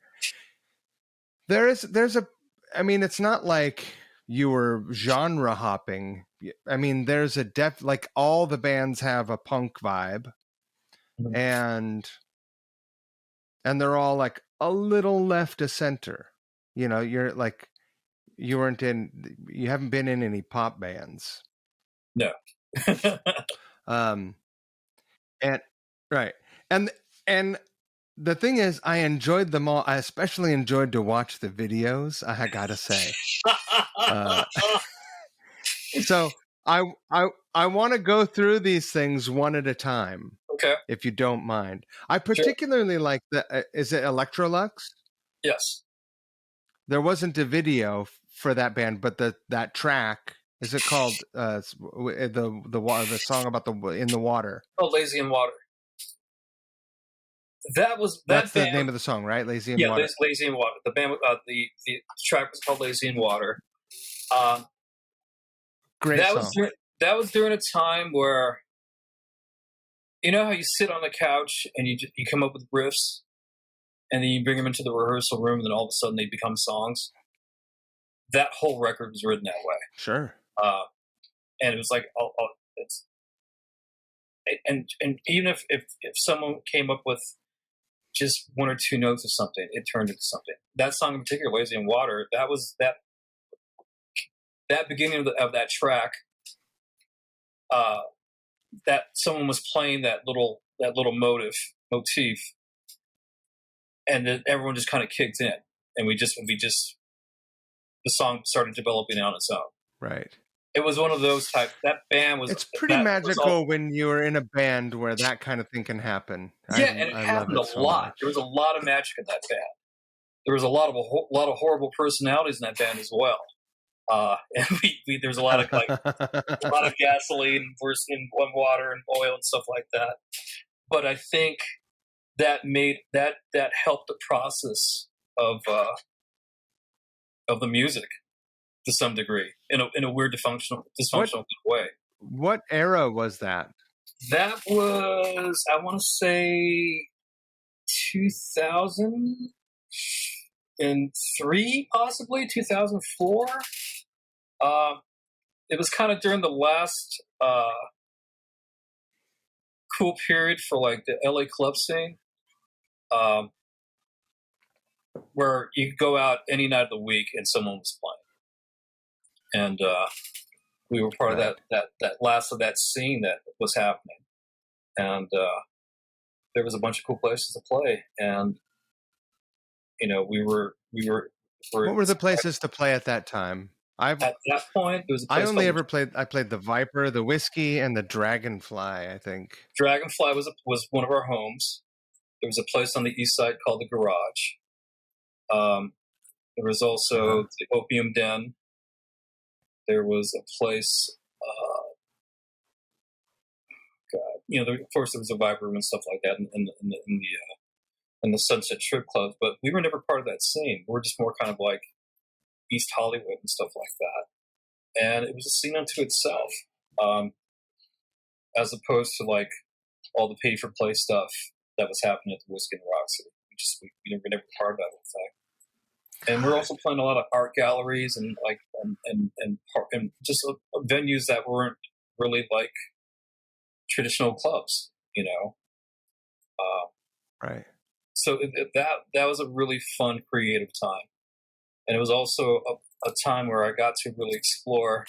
it's not like you were genre hopping. I mean, there's like all the bands have a punk vibe, Mm-hmm. and they're all like a little left of center. You're like, you haven't been in any pop bands. No. And right. And the thing is, I enjoyed them all. I especially enjoyed to watch the videos, I gotta say. So I want to go through these things one at a time. Okay. If you don't mind. I particularly like is it Electrolux? Yes. There wasn't a video for that band, but that track, is it called the song about in the water? Oh, Lazy in Water. That's band, the name of the song, right? Lazy in Water. Yeah, Lazy in Water. The band, the track was called Lazy in Water. Great song. That was during a time where, you know how you sit on the couch and you come up with riffs, and then you bring them into the rehearsal room, and then all of a sudden they become songs. That whole record was written that way. Sure. And it was like, and even if someone came up with just one or two notes of something, it turned into something. That song in particular, Lazy in Water, that was that beginning of that track, that someone was playing that little motif, and then everyone just kind of kicked in, and we just the song started developing on its own. Right. It was one of those type. That band was. It's pretty magical when you're in a band where that kind of thing can happen. Yeah, and it happened a lot. There was a lot of magic in that band. There was a lot of horrible personalities in that band as well. And there was a lot of a lot of gasoline in water and oil and stuff like that. But I think that helped the process of the music to some degree, in a weird dysfunctional way. What era was that? That was, I want to say, 2003, possibly 2004. It was kind of during the last cool period for like the LA club scene. where you could go out any night of the week and someone was playing, and we were part of Right. that last of that scene that was happening, and there was a bunch of cool places to play, and we were What were the places to play at that time? at that point. There was a I place only called ever played. I played the Viper, the Whiskey, and the Dragonfly. I think. Dragonfly was one of our homes. There was a place on the east side called the Garage. There was also the Opium Den. There was a place, God, of course, there was a Vibe Room and stuff like that in the Sunset Strip Club. But we were never part of that scene. We were just more kind of like East Hollywood and stuff like that. And it was a scene unto itself, as opposed to like all the pay for play stuff that was happening at the Whiskey and Roxy. We were never part of that whole thing. And we're also playing a lot of art galleries and like and just venues that weren't really like traditional clubs, Right. So that was a really fun, creative time, and it was also a time where I got to really explore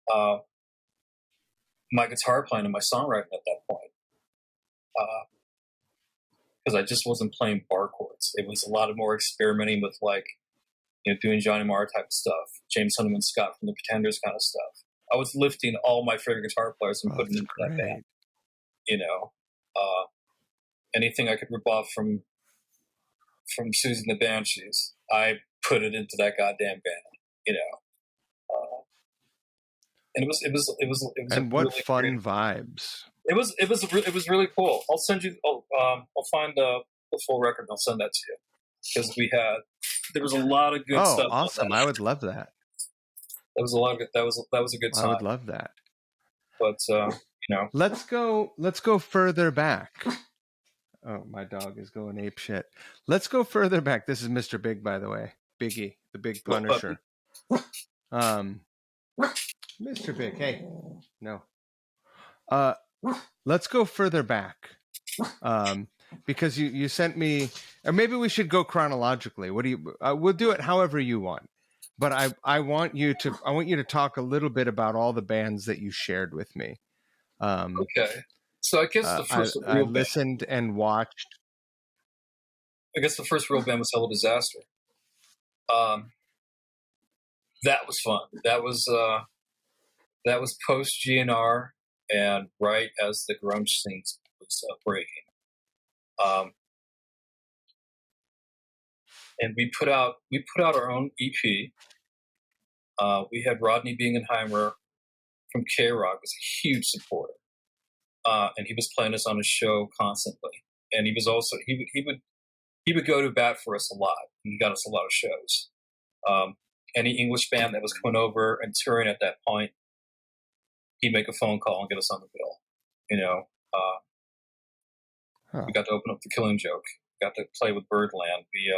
my guitar playing and my songwriting at that point, because I just wasn't playing bar chords. It was a lot of more experimenting with like doing Johnny Marr type of stuff, James Hunterman Scott from the Pretenders kind of stuff. I was lifting all my favorite guitar players and putting them into that band. Anything I could rip off from Susie and the Banshees, I put it into that goddamn band. And it was And a what really fun vibes! It was really cool. I'll send you. I'll find the full record and I'll send that to you, because there was a lot of good stuff. Oh, awesome! I would love that. That was a lot of good. That was a good time. I would love that. But let's go further back. Oh, my dog is going ape shit. Let's go further back. This is Mr. Big, by the way. Biggie, the Big Punisher. Mr. Big, hey. No. Let's go further back. Because you sent me, or maybe we should go chronologically. What do you? We'll do it however you want. But I want you to talk a little bit about all the bands that you shared with me. Okay. So I guess the first I listened and watched. I guess the first real band was Hello Disaster. That was fun. That was post GNR and right as the grunge scene was breaking. And we put out our own EP. We had Rodney Bingenheimer from K-Rock was a huge supporter. And he was playing us on his show constantly. And he was also he would go to bat for us a lot. And he got us a lot of shows. Any English band that was coming over and touring at that point, he'd make a phone call and get us on the bill. We got to open up the Killing Joke. We got to play with Birdland. We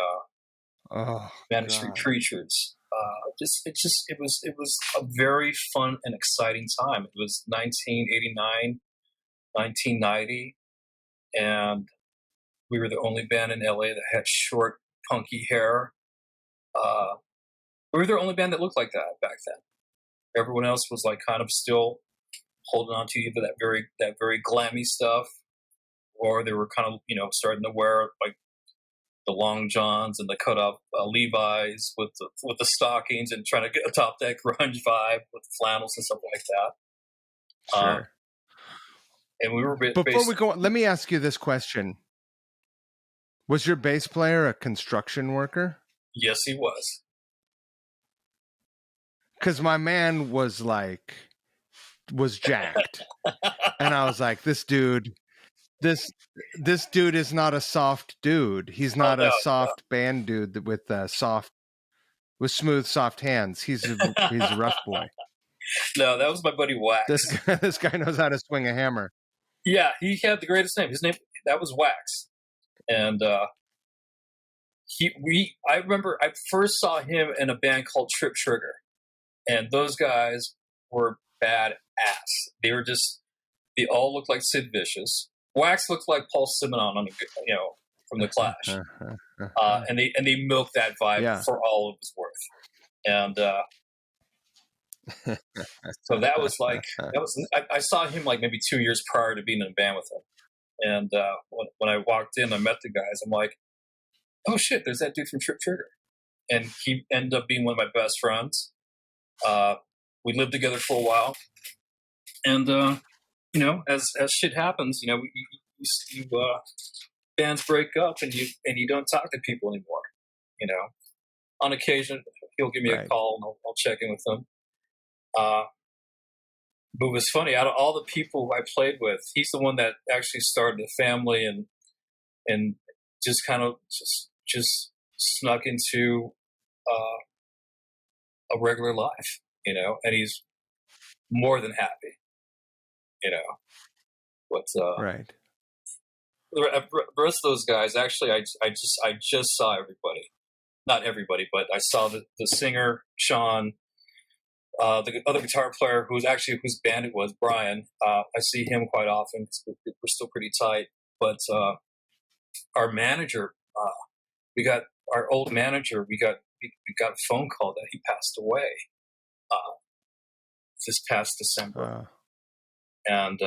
Managed Street Preachers. It was a very fun and exciting time. It was 1989. 1990, and we were the only band in LA that had short, punky hair. We were the only band that looked like that back then. Everyone else was like kind of still holding on to either that very glammy stuff, or they were kind of starting to wear like the long johns and the cut off Levi's with the stockings and trying to get atop that grunge vibe with the flannels and stuff like that. Sure. And we were before we go on, let me ask you this question. Was your bass player a construction worker? Yes, he was. Because my man was jacked. And I was like, this dude is not a soft dude. He's not a soft band dude with smooth, soft hands. He's a rough boy. No, that was my buddy Wax. This guy knows how to swing a hammer. Yeah, he had the greatest name. His name that was Wax, and I remember I first saw him in a band called Trip Trigger, and those guys were badass. They all looked like Sid Vicious. Wax looked like Paul Simonon on from the Clash, and they milked that vibe Yeah. for all it was worth. And so that was I saw him like maybe 2 years prior to being in a band with him. And when I walked in, I met the guys. I'm like, oh shit, there's that dude from Trip Trigger, and he ended up being one of my best friends. We lived together for a while, and as shit happens, bands break up, and you don't talk to people anymore. On occasion, he'll give me a call, and I'll check in with him. But it was funny. Out of all the people I played with, he's the one that actually started a family and just kind of just snuck into a regular life, and he's more than happy, But Right. the rest of those guys, actually, I just saw everybody, not everybody, but I saw the singer Sean, the other guitar player whose band it was, Brian. I see him quite often because we're still pretty tight. But our manager, we got our old manager. We got a phone call that he passed away this past December, and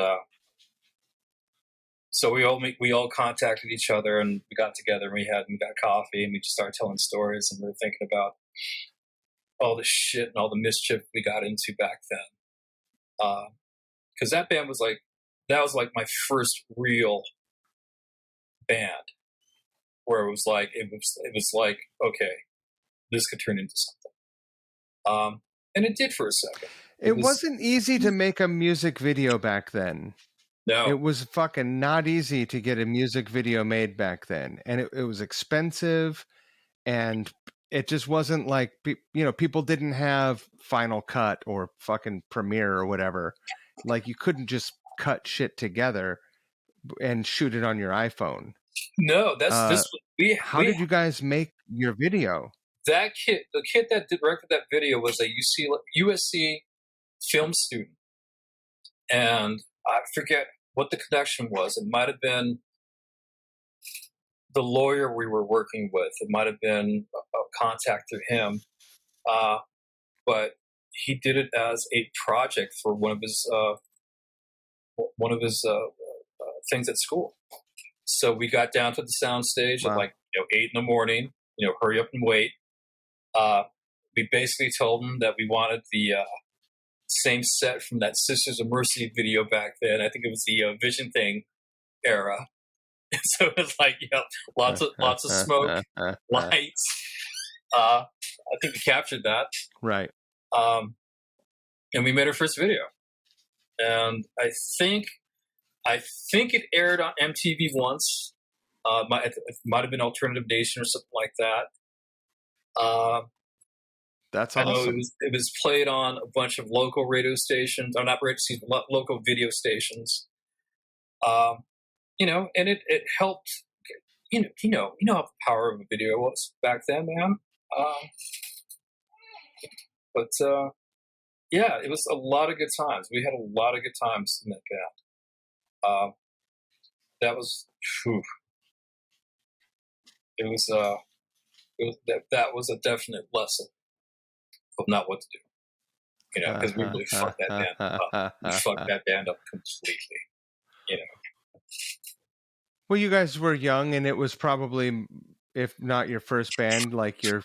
so we all contacted each other, and we got together, and we got coffee, and we just started telling stories, and we were thinking about all the shit and all the mischief we got into back then. Because that band was like my first real band, where it was like okay, this could turn into something. And it did for a second. It wasn't easy to make a music video back then. No. It was fucking not easy to get a music video made back then. And it was expensive, and it just wasn't like, people didn't have Final Cut or fucking Premiere or whatever. Like, you couldn't just cut shit together and shoot it on your iPhone. No, how did you guys make your video? The kid that directed that video was a USC film student, and I forget what the connection was. It might have been the lawyer we were working with. It might have been a contact through him, but he did it as a project for one of his things at school. So we got down to the sound stage at 8 in the morning. Hurry up and wait. We basically told him that we wanted the same set from that Sisters of Mercy video back then. I think it was the Vision Thing era. And so it was like, lots of smoke, lights. I think we captured that. Right. And we made our first video. And I think it aired on MTV once. It might have been Alternative Nation or something like that. That's awesome. I know it was played on a bunch of local radio stations, or not radio stations, local video stations. And it helped. You know how the power of a video was back then, man. But it was a lot of good times. We had a lot of good times in that band. That was, whew. That was a definite lesson of not what to do, because we really fucked that band up. We fucked that band up completely, Well, you guys were young, and it was probably, if not your first band, like it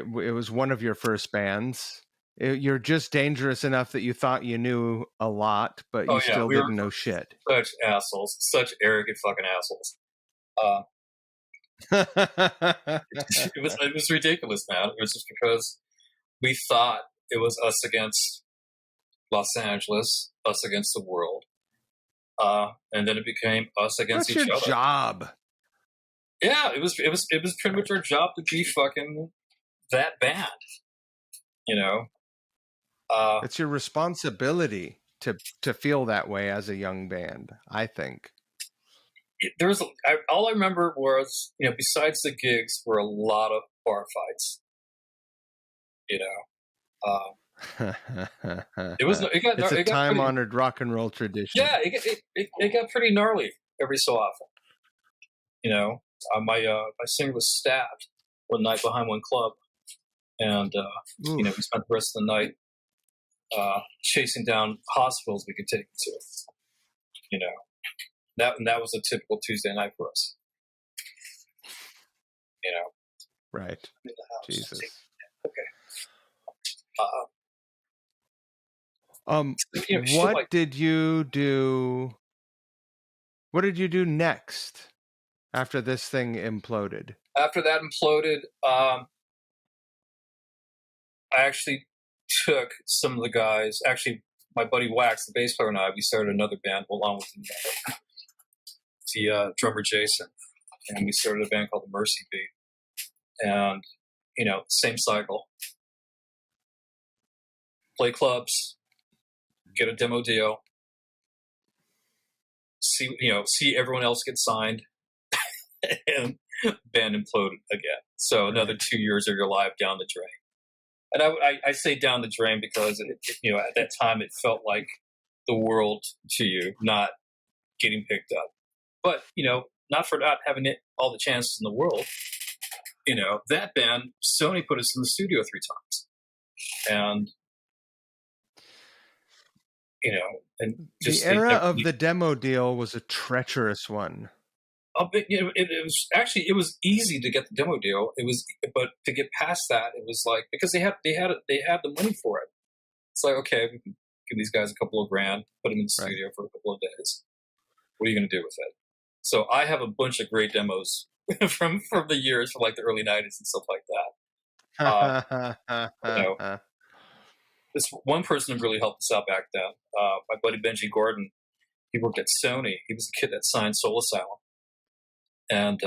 was one of your first bands. You're just dangerous enough that you thought you knew a lot, but you still didn't know shit. Such assholes, such arrogant fucking assholes. It was ridiculous, man. It was just because we thought it was us against Los Angeles, us against the world, and then it became us against each other. What's your job? Yeah, it was pretty much our job to be fucking that band, It's your responsibility to feel that way as a young band, I think. All I remember was, besides the gigs, were a lot of bar fights. It's a time-honored rock and roll tradition. Yeah, it got pretty gnarly every so often. My singer was stabbed one night behind one club, and we spent the rest of the night chasing down hospitals we could take him to. That was a typical Tuesday night for us. Right. Jesus. Okay. What did you do? What did you do next after this thing imploded? After that imploded, I actually took some of the guys. Actually, my buddy Wax, the bass player, and I, we started another band along with the drummer Jason, and we started a band called the Mercy Beat. And same cycle: play clubs, get a demo deal, see everyone else get signed, and band imploded again. So another 2 years of your life down the drain. And I say down the drain because at that time it felt like the world to you, not getting picked up. But not for not having all the chances in the world. That band, Sony put us in the studio 3 times, and and just the era of the demo deal was a treacherous one. It was easy to get the demo deal. But to get past that, it was like, because they had the money for it. It's like, okay, we can give these guys a couple of grand, put them in the studio for a couple of days. What are you going to do with it? So I have a bunch of great demos from the years, from like the early '90s and stuff like that. This one person really helped us out back then. My buddy Benji Gordon. He worked at Sony. He was the kid that signed Soul Asylum. And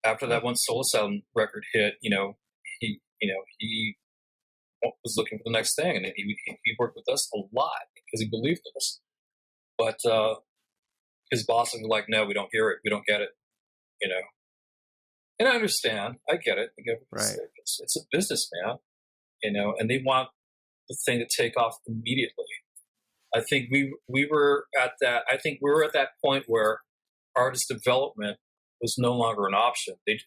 after that one Soul Asylum record hit, he was looking for the next thing, and he worked with us a lot because he believed in us. But his bosses were like, "No, we don't hear it. We don't get it." And I understand. I get it. Right. It's a business, man. And they want the thing to take off immediately. I think we were at that. I think we were at that point where artist development was no longer an option. They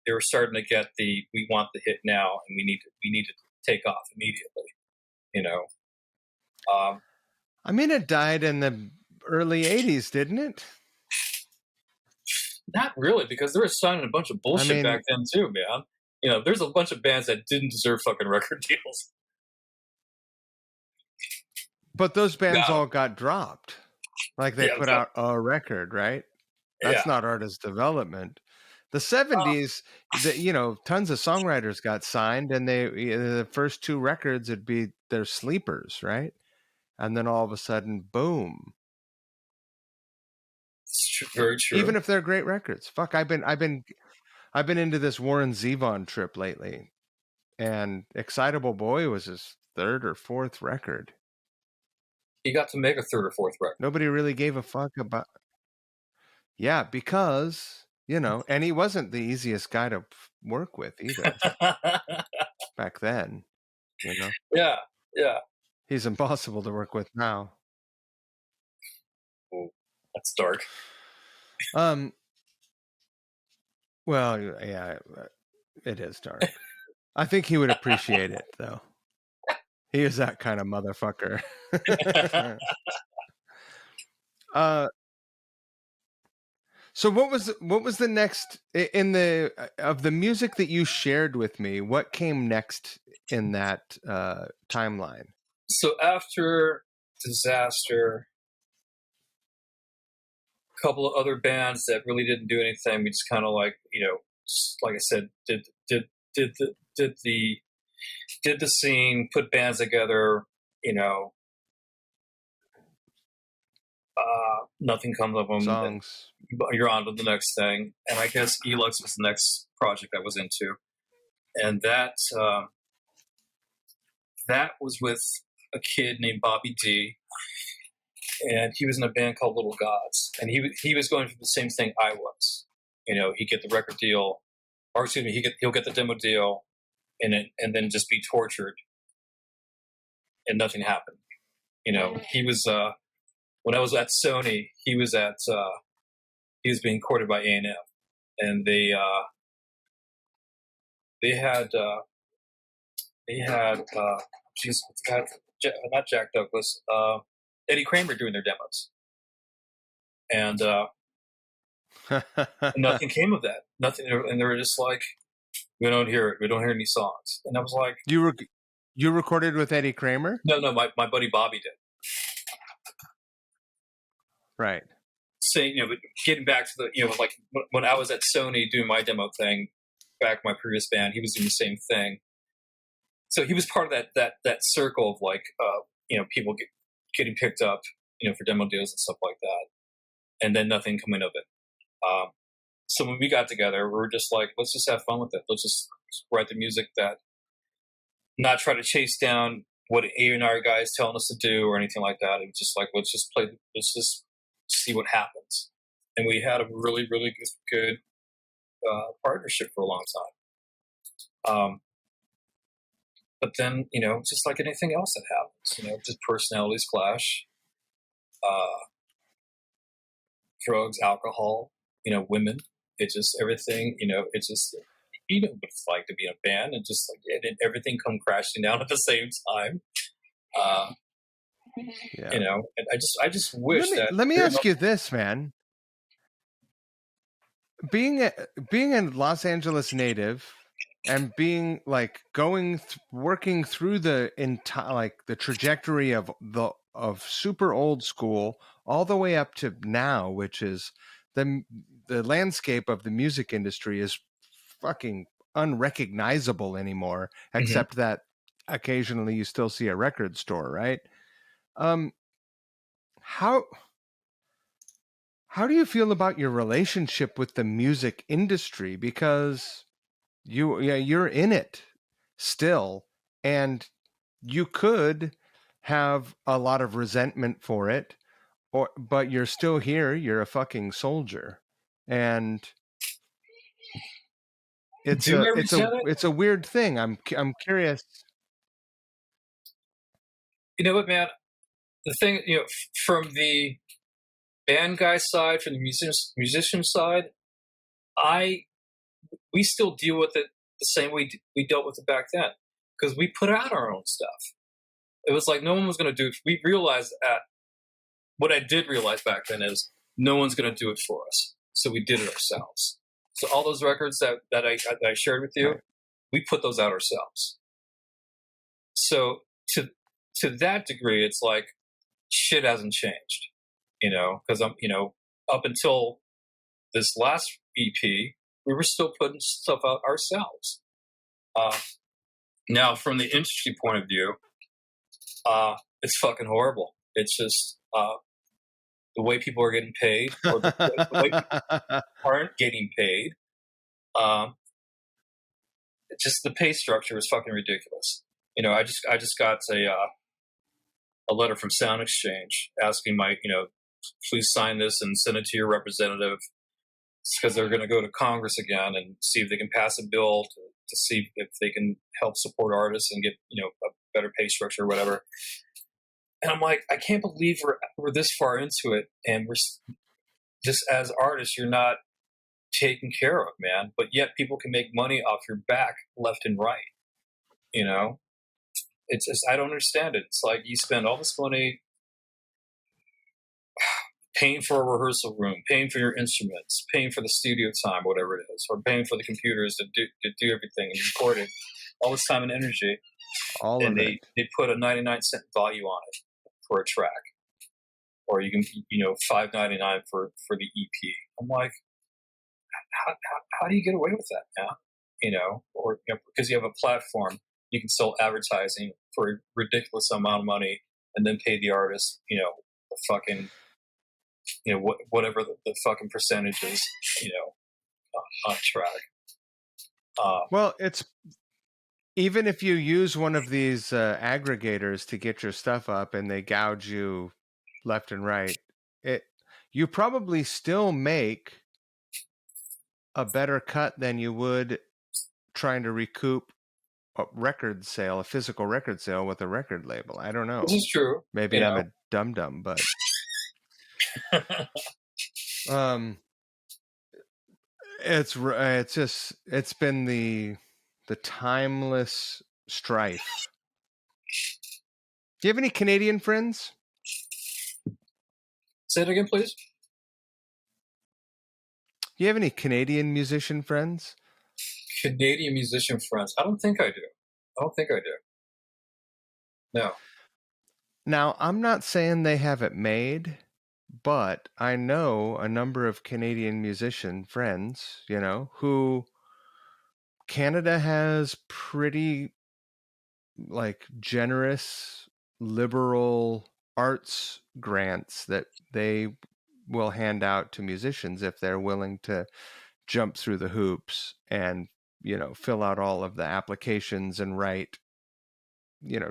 were starting to get we want the hit now, and we need to take off immediately. It died in the early '80s, didn't it? Not really, because they were signing a bunch of bullshit back then too, man. There's a bunch of bands that didn't deserve fucking record deals. But those bands all got dropped. Like they put out a record, right? That's not artist development. The '70s, tons of songwriters got signed, and the first 2 records would be their sleepers, right? And then all of a sudden, boom. It's very true. Even if they're great records. Fuck, I've been into this Warren Zevon trip lately, and Excitable Boy was his 3rd or 4th record. He got to make a 3rd or 4th record. Nobody really gave a fuck about. Yeah, because and he wasn't the easiest guy to work with either. Back then, Yeah. He's impossible to work with now. Oh, that's dark. Well, yeah, it is dark. I think he would appreciate it, though. He is that kind of motherfucker. So what was the next in of the music that you shared with me? What came next in that timeline? So after Disaster, a couple of other bands that really didn't do anything. We just kind of like I said, did the scene, put bands together. Nothing comes of them. Songs. You're on to the next thing. And I guess Elux was the next project I was into. And that was with a kid named Bobby D. And he was in a band called Little Gods. And he was going through the same thing I was. He'd get the record deal, or excuse me, he'll get the demo deal, and then just be tortured. And nothing happened. He was when I was at Sony, he was being courted by A&M, and they had geez, not Jack Douglas, Eddie Kramer doing their demos, and nothing came of that. Nothing, and they were just like, we don't hear it. We don't hear any songs. And I was like, you recorded with Eddie Kramer? no, my buddy Bobby did. Right. Saying, getting back to the, like when I was at Sony doing my demo thing back in my previous band, he was doing the same thing. So he was part of that circle of like, people getting picked up, for demo deals and stuff like that, and then nothing coming of it. So when we got together, we were just like, let's just have fun with it. Let's just write the music that, not try to chase down what A&R guys telling us to do or anything like that. It was just like, let's just see what happens. And we had a really, really good partnership for a long time. But then, just like anything else that happens, just personalities clash, drugs, alcohol, women. It's just everything, it's just, what it's like to be in a band, and just like and everything come crashing down at the same time. Yeah. And I just wish that. Let me ask you this, man. Being a Los Angeles native and being like working through the entire, like the trajectory of super old school all the way up to now, which is the landscape of the music industry is fucking unrecognizable anymore, except that occasionally you still see a record store, right? How do you feel about your relationship with the music industry? Because you're in it still, and you could have a lot of resentment for it, but you're still here. You're a fucking soldier, and it's a weird thing. I'm curious. You know what, man? The thing, from the band guy side, from the musician side, we still deal with it the same way we dealt with it back then, because we put out our own stuff. It was like no one was going to do it. We realized what I did realize back then is no one's going to do it for us, so we did it ourselves. So all those records that I shared with you, right, we put those out ourselves. So to that degree, it's like shit hasn't changed, because I'm, up until this last EP, we were still putting stuff out ourselves. Now, from the industry point of view, it's fucking horrible. It's just the way people are getting paid, or the way people aren't getting paid. Just the pay structure is fucking ridiculous. I just got a letter from Sound Exchange asking please sign this and send it to your representative, because they're going to go to Congress again and see if they can pass a bill to see if they can help support artists and get a better pay structure or whatever. And I'm like, I can't believe we're this far into it, and we're just, as artists, you're not taken care of, man. But yet people can make money off your back left and right. It's just, I don't understand it. It's like you spend all this money paying for a rehearsal room, paying for your instruments, paying for the studio time, whatever it is, or paying for the computers to do everything and record it, all this time and energy. And they put a 99-cent value on it for a track, or you can $5.99 for the EP. I'm like, how do you get away with that now? Or because you have a platform, you can sell advertising for a ridiculous amount of money, and then pay the artist, the fucking, whatever the fucking percentage is, on track. Well, it's, even if you use one of these aggregators to get your stuff up and they gouge you left and right, you probably still make a better cut than you would trying to recoup a physical record sale with a record label. I don't know. This is true. Maybe I'm a dum-dum, but It's been the timeless strife. Do you have any Canadian friends? Say it again, please. Do you have any Canadian musician friends? Canadian musician friends. I don't think I do. I don't think I do. No. Now, I'm not saying they have it made, but I know a number of Canadian musician friends, who Canada has pretty like generous liberal arts grants that they will hand out to musicians if they're willing to jump through the hoops and fill out all of the applications and write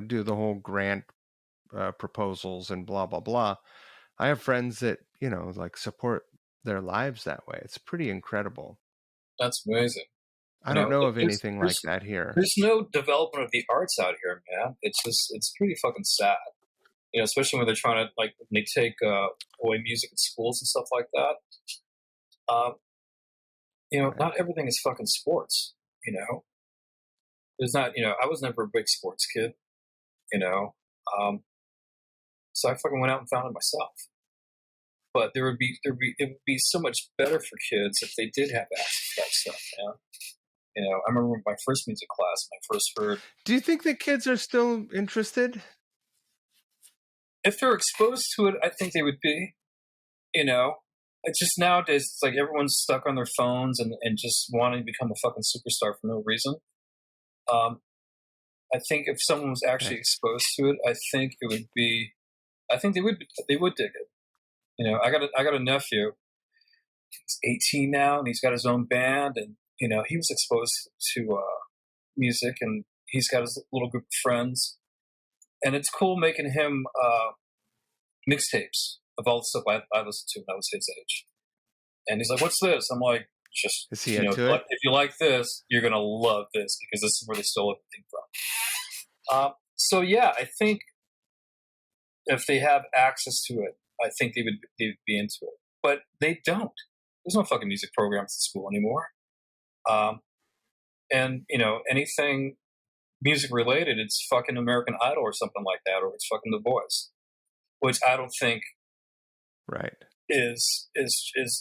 do the whole grant proposals and blah blah blah. I have friends that like support their lives that way. It's pretty incredible. That's amazing. I don't know of there's, anything like there's that here. there's no development of the arts out here, man. It's pretty fucking sad. Especially when they're trying to when they take away music in schools and stuff like that. Right. Not everything is fucking sports. There's not. I was never a big sports kid. So I fucking went out and found it myself. But it would be so much better for kids if they did have access to that stuff, man. I remember my first music class, when I first heard. Do you think the kids are still interested? If they're exposed to it, I think they would be. It's just nowadays, it's like everyone's stuck on their phones and just wanting to become a fucking superstar for no reason. I think if someone was actually exposed to it, I think it would be. I think they would dig it. I got a nephew. He's 18 now, and he's got his own band, and he was exposed to music, and he's got his little group of friends, and it's cool making him mixtapes of all the stuff I listened to when I was his age. And he's like, "What's this?" I'm like, "Just Is he into it? If you like this, you're gonna love this because this is where they stole everything from." So yeah, I think if they have access to it, I think they'd be into it. But they don't. There's no fucking music programs at school anymore. And anything music related, it's fucking American Idol or something like that, or it's fucking The Voice, which I don't think right is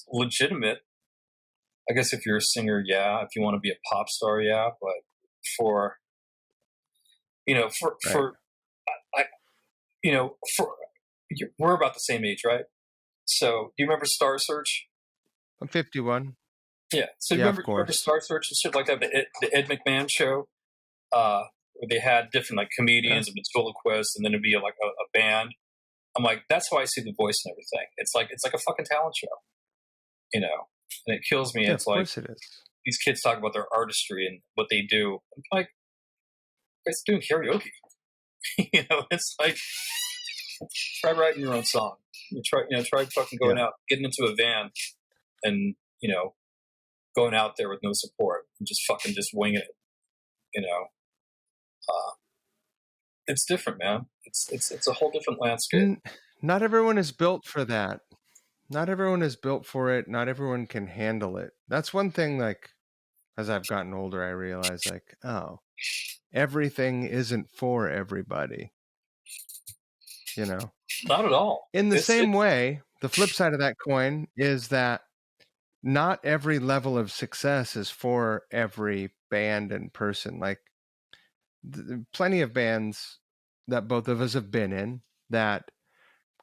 legitimate. I guess if you're a singer, yeah. If you want to be a pop star, yeah. But for we're about the same age, right? So do you remember Star Search? I'm 51. Yeah. So yeah, remember Star Search and shit like that, the Ed McMahon show, where they had different comedians and ventriloquists, and then it'd be a band. I'm like, that's how I see The Voice and everything. It's like a fucking talent show, and it kills me. Yeah, it's of course it is. These kids talk about their artistry and what they do. I'm like, it's doing karaoke. It's like, try writing your own song. Try fucking going out, getting into a van, and going out there with no support and just winging it. It's different, man. It's a whole different landscape. Not everyone is built for that. Not everyone is built for it. Not everyone can handle it. That's one thing, as I've gotten older, I realize, everything isn't for everybody. Not at all. In the same way, the flip side of that coin is that not every level of success is for every band and person. Plenty of bands that both of us have been in that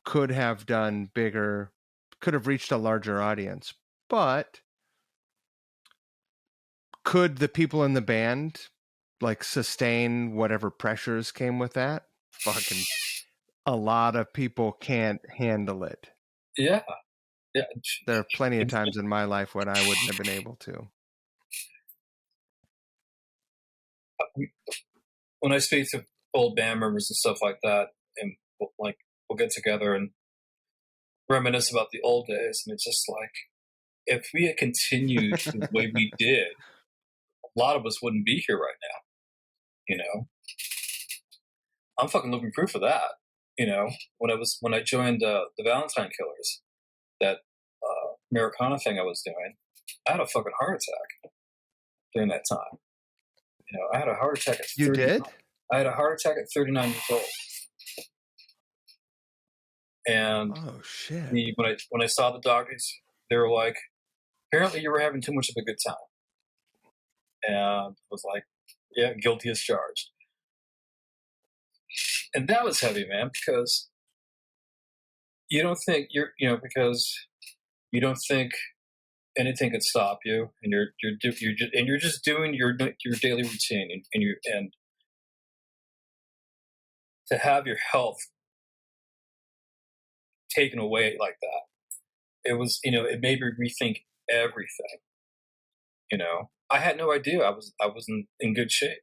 could have done bigger, could have reached a larger audience, but could the people in the band sustain whatever pressures came with that? Fucking a lot of people can't handle it. Yeah. There are plenty of times in my life when I wouldn't have been able to. When I speak to old band members and stuff like that, and we'll get together and reminisce about the old days, and it's just like, if we had continued the way we did, a lot of us wouldn't be here right now. I'm fucking living proof of that. When I joined the Valentine Killers, that Americana thing I was doing, I had a fucking heart attack during that time. I had a heart attack at You 30. did? I had a heart attack at 39 years old. And Oh shit. when I saw the doctors, they were like, apparently you were having too much of a good time. And I was like, yeah, guilty as charged. And that was heavy, man, because you don't think because you don't think anything could stop you, and you're just doing your daily routine, and to have your health taken away like that, it made me rethink everything. I had no idea I wasn't in good shape.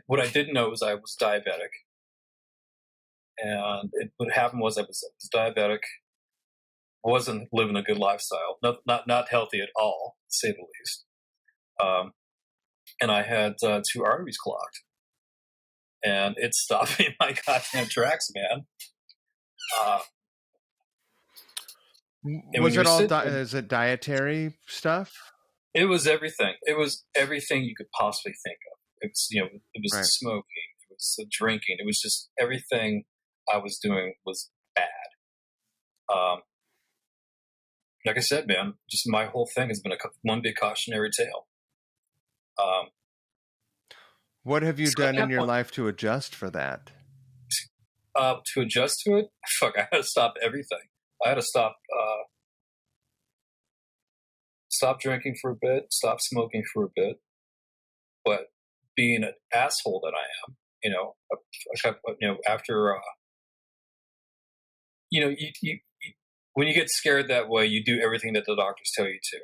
What I didn't know was I was diabetic, and what happened was I was diabetic, wasn't living a good lifestyle, not healthy at all, to say the least. And I had 2 arteries clogged, and it stopped me in my goddamn tracks, man. Was it all? Is it dietary stuff? It was everything. It was everything you could possibly think of. It was Right. the smoking, it was the drinking, it was just everything I was doing was bad. Like I said, man, just my whole thing has been one big cautionary tale. What have you So at done in that your point, life to adjust for that? to adjust to it, fuck, I had to stop everything. I had to stop drinking for a bit, stop smoking for a bit, but being an asshole that I am, after when you get scared that way, you do everything that the doctors tell you to,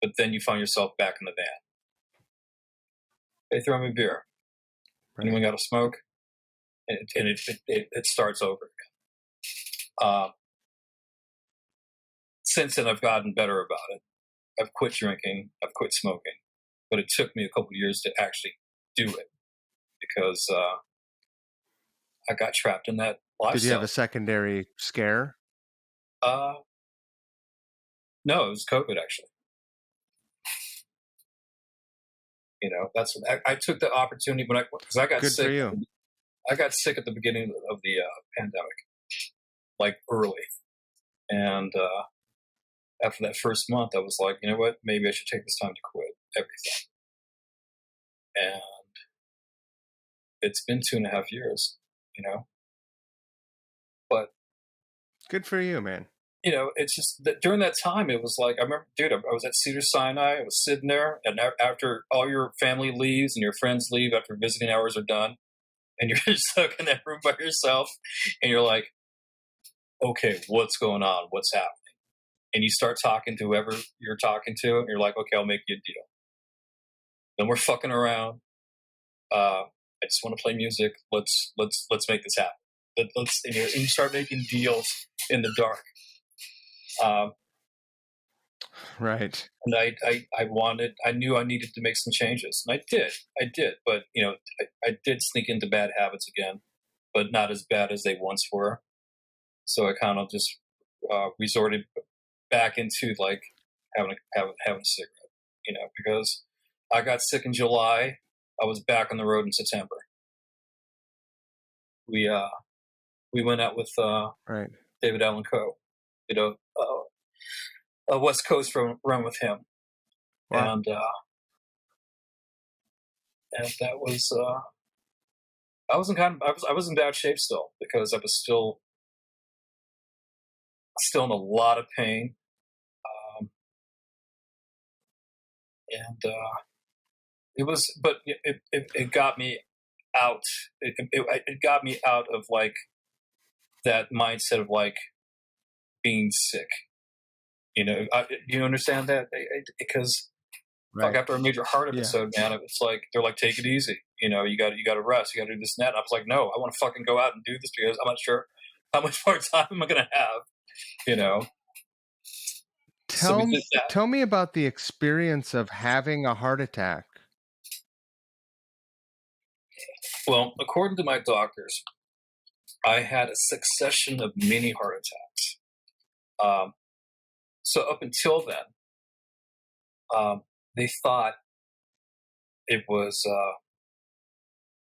but then you find yourself back in the van. They throw me a beer. Right. Anyone got to smoke? And it starts over again. Since then, I've gotten better about it. I've quit drinking. I've quit smoking. But it took me a couple of years to actually do it because I got trapped in that lifestyle. Did you have a secondary scare? No, it was COVID, actually. That's what I took the opportunity because I got Good sick. for you. I got sick at the beginning of the pandemic, like early. And after that first month, I was like, you know what? Maybe I should take this time to quit everything. And it's been 2.5 years, But good for you, man. It's just that during that time, it was like, I remember, dude, I was at Cedar Sinai. I was sitting there, and after all your family leaves and your friends leave after visiting hours are done, and you're stuck in that room by yourself, and you're like, okay, what's going on? What's happening? And you start talking to whoever you're talking to, and you're like, okay, I'll make you a deal. Then we're fucking around. I just want to play music. Let's make this happen. And you start making deals in the dark. Right. And I knew I needed to make some changes, and I did, but I did sneak into bad habits again, but not as bad as they once were. So I kind of just resorted back into like having a cigarette, because I got sick in July. I was back on the road in September. We went out with Right. David Allen Coe, a West Coast run with him. Wow. And that was I was in bad shape still because I was still in a lot of pain, and it got me out. It got me out of like that mindset of like being sick. You understand that? Because Right. after a major heart episode, man, it's like they're like, take it easy. You got to rest. You got to do this and that. And I was like, no, I want to fucking go out and do this because I'm not sure how much more time am I going to have. Tell me about the experience of having a heart attack. Well, according to my doctors, I had a succession of mini heart attacks. So up until then, they thought it was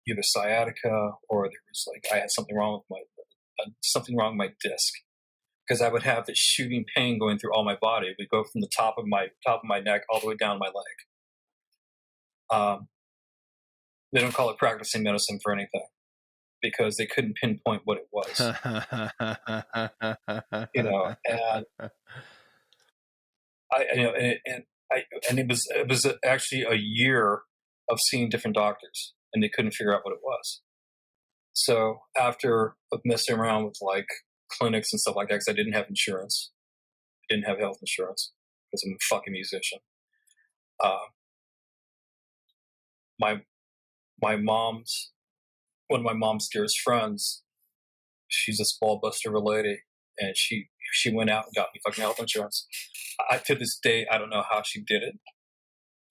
either sciatica or there was like I had something wrong with my disc, because I would have this shooting pain going through all my body. It would go from the top of my neck all the way down my leg. They don't call it practicing medicine for anything, because they couldn't pinpoint what it was. And it was actually a year of seeing different doctors, and they couldn't figure out what it was. So after messing around with like clinics and stuff like that, because I didn't have insurance, I didn't have health insurance because I'm a fucking musician. My mom's one of my mom's dearest friends, she's a small buster of a lady, and she went out and got me fucking health insurance. To this day, I don't know how she did it,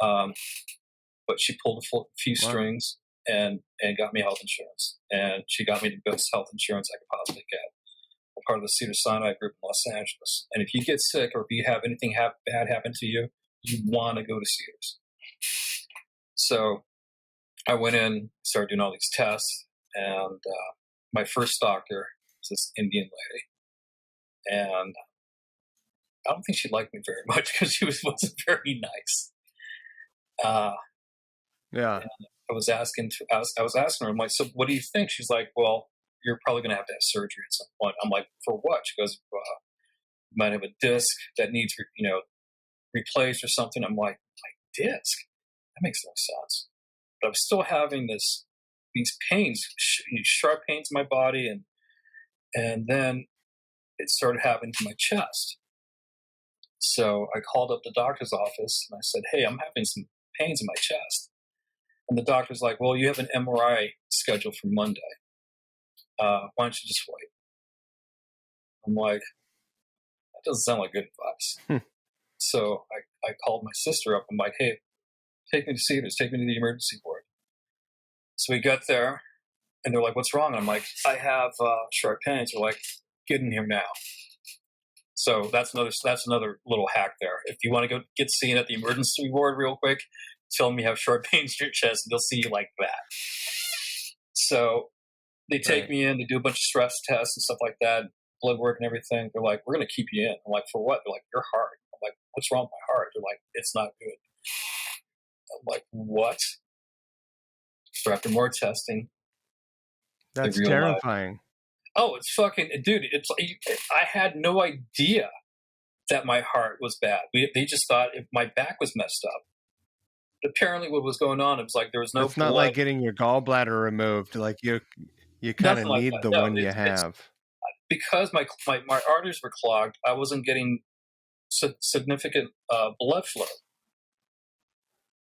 but she pulled a few strings and got me health insurance, and she got me the best health insurance I could possibly get. I'm part of the Cedars-Sinai group in Los Angeles, and if you get sick or if you have anything bad happen to you, you want to go to Cedars. So I went in, started doing all these tests, and my first doctor was this Indian lady, and I don't think she liked me very much because she wasn't very nice. Yeah. I was asking her, I'm like, so what do you think? She's like, well, you're probably going to have surgery at some point. I'm like, for what? She goes, you might have a disc that needs, replaced or something. I'm like, my disc? That makes no sense. But I'm still having these pains, sharp pains in my body, and then it started happening to my chest. So I called up the doctor's office and I said, hey, I'm having some pains in my chest. And the doctor's like, well, you have an MRI scheduled for Monday. Why don't you just wait? I'm like, that doesn't sound like good advice. So I called my sister up. I'm like, hey, take me to Cedars, take me to the emergency ward. So we got there, and they're like, what's wrong? I'm like, I have sharp pains. They're like, get in here now. So that's another little hack there. If you want to go get seen at the emergency ward real quick, tell them you have sharp pains in your chest, and they'll see you like that. So they take me in, they do a bunch of stress tests and stuff like that, blood work and everything. They're like, we're going to keep you in. I'm like, for what? They're like, your heart. I'm like, what's wrong with my heart? They're like, it's not good. I'm like, what? So after more testing, that's terrifying. Oh, it's fucking, dude, it's like, I had no idea that my heart was bad. They just thought if my back was messed up. Apparently what was going on, it was like there was no It's not blood. like getting your gallbladder removed. Like you kind of need the one you have. Because my arteries were clogged, I wasn't getting significant blood flow.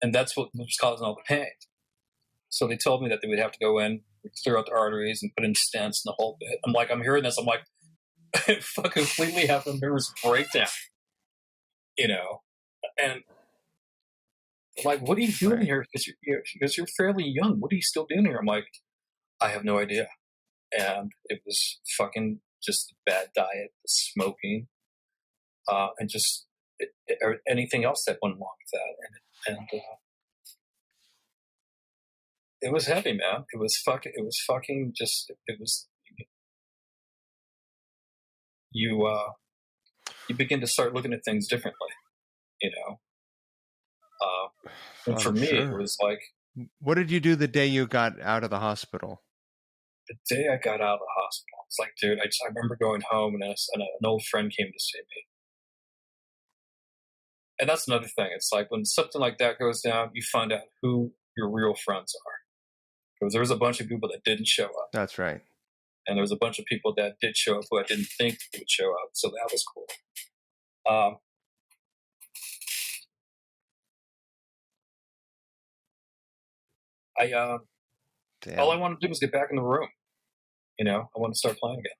And that's what was causing all the pain. So they told me that they would have to go in, clear out the arteries and put in stents and the whole bit. I'm like, I'm hearing this. I'm like, I fucking completely have a nervous breakdown, And I'm like, what are you doing here? Because you're fairly young. What are you still doing here? I'm like, I have no idea. And it was fucking just a bad diet, the smoking, and just or anything else that went along with that. And it was heavy, man. It was fucking just, it was, you begin to start looking at things differently, and for me, it was like, what did you do the day you got out of the hospital? The day I got out of the hospital, it's like, dude, I remember going home and an old friend came to see me. And that's another thing. It's like when something like that goes down, you find out who your real friends are. Because there was a bunch of people that didn't show up. That's right. And there was a bunch of people that did show up who I didn't think would show up. So that was cool. All I wanted to do was get back in the room. I wanted to start playing again.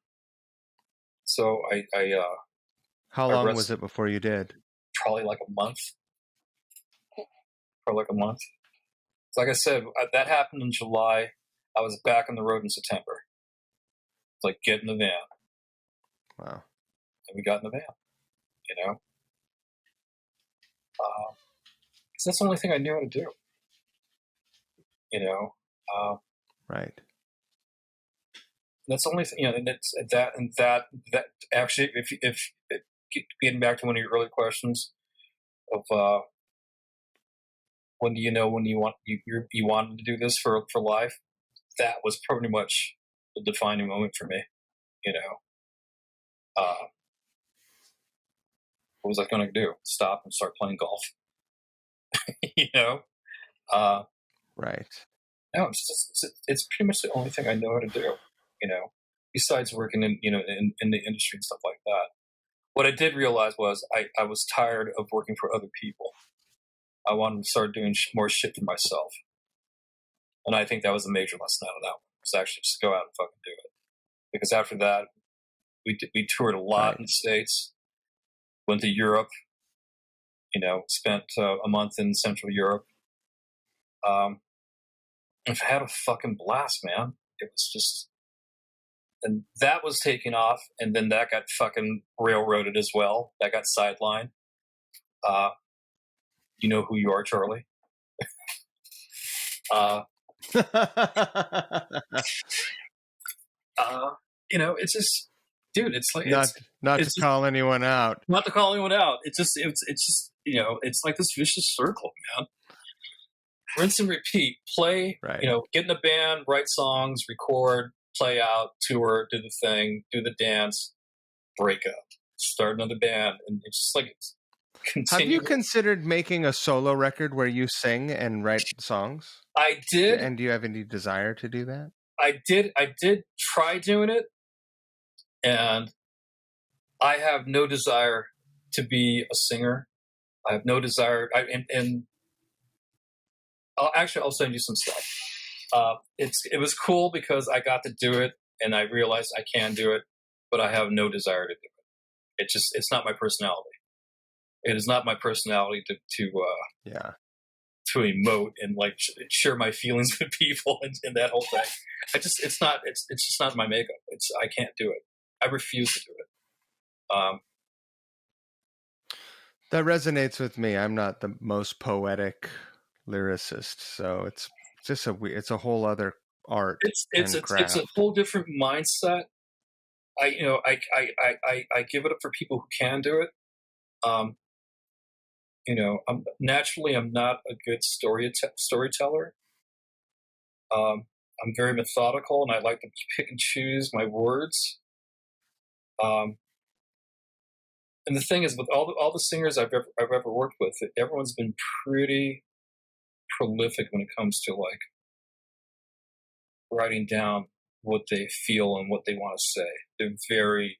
So how long was it before you did? Probably like a month. Like I said, that happened in July. I was back on the road in September. It's like, get in the van. Wow. And we got in the van, Because that's the only thing I knew how to do. You know, Right. that's the only thing. You know, and it's that actually, if getting back to one of your early questions of when do you know when you wanted to do this for life, that was pretty much the defining moment for me. You know, what was I going to do? Stop and start playing golf? You know, uh, Right. no, it's pretty much the only thing I know how to do. You know, besides working in the industry and stuff like that. What I did realize was I was tired of working for other people. I wanted to start doing more shit for myself. And I think that was a major lesson out of that one. Was actually just go out and fucking do it. Because after that, we toured a lot Right. in the States, went to Europe, you know, spent a month in Central Europe. I've had a fucking blast, man. It was just, and that was taken off, and then that got fucking railroaded as well. That got sidelined. Uh, you know who you are, Charlie. Uh, you know, it's just, dude, it's like not to it's just call anyone out. not to call anyone out. It's just you know, it's like this vicious circle, man. Rinse and repeat. Play, Right. you know, get in a band, write songs, record, play out, tour, do the thing, do the dance, break up, start another band, and it's just like it's Have you continual. considered making a solo record where you sing and write songs? I did. And do you have any desire to do that? I did try doing it, and I have no desire to be a singer. I have no desire. And I'll send you some stuff. It was cool because I got to do it, and I realized I can do it, but I have no desire to do it. It's not my personality. It is not my personality Yeah. to emote and like share my feelings with people and that whole thing. It's just not my makeup. I can't do it. I refuse to do it. That resonates with me. I'm not the most poetic lyricist, so it's just it's a whole other art and It's a craft. whole different mindset. I give it up for people who can do it. You know, I'm not a good storyteller. I'm very methodical, and I like to pick and choose my words. Um, and the thing is, with all the singers I've ever worked with, everyone's been pretty prolific when it comes to like writing down what they feel and what they want to say. They're very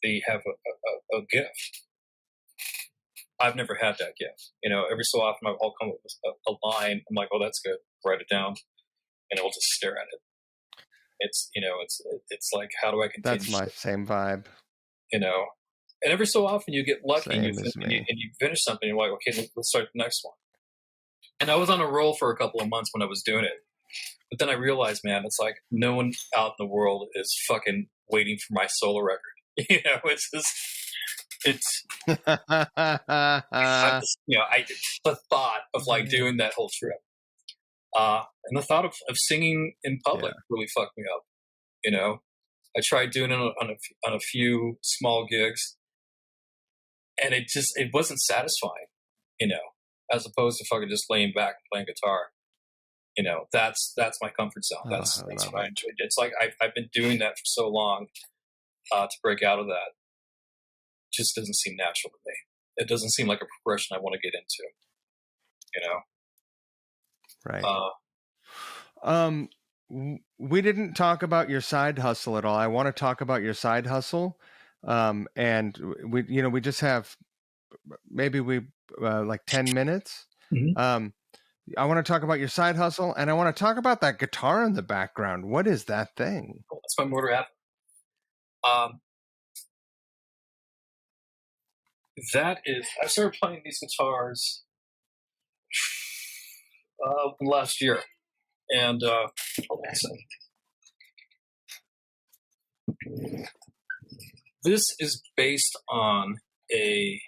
they have a gift. I've never had that gift. You know, every so often I'll come up with a line. I'm like, oh, that's good. Write it down, and I'll just stare at it. It's you know, it's like, how do I continue? That's my same vibe. You know, and every so often you get lucky and Same as me. you finish something. And you're like, okay, let's start the next one. And I was on a roll for a couple of months when I was doing it, but then I realized, man, it's like no one out in the world is fucking waiting for my solo record. You know, it's just. It's you know, the thought of like doing that whole trip, and the thought of singing in public really fucked me up. You know, I tried doing it on a few small gigs, and it wasn't satisfying. You know, as opposed to fucking just laying back and playing guitar. You know, that's my comfort zone. That's what I enjoy. It's like I've been doing that for so long. To break out of that just doesn't seem natural to me. It doesn't seem like a progression I want to get into. You know, right? We didn't talk about your side hustle at all. I want to talk about your side hustle, and we just have maybe like 10 minutes. mm-hmm. I want to talk about your side hustle, and I want to talk about that guitar in the background. What is that thing? Cool. That's my motor app. That is, I started playing these guitars last year, and hold on a second. This is based on a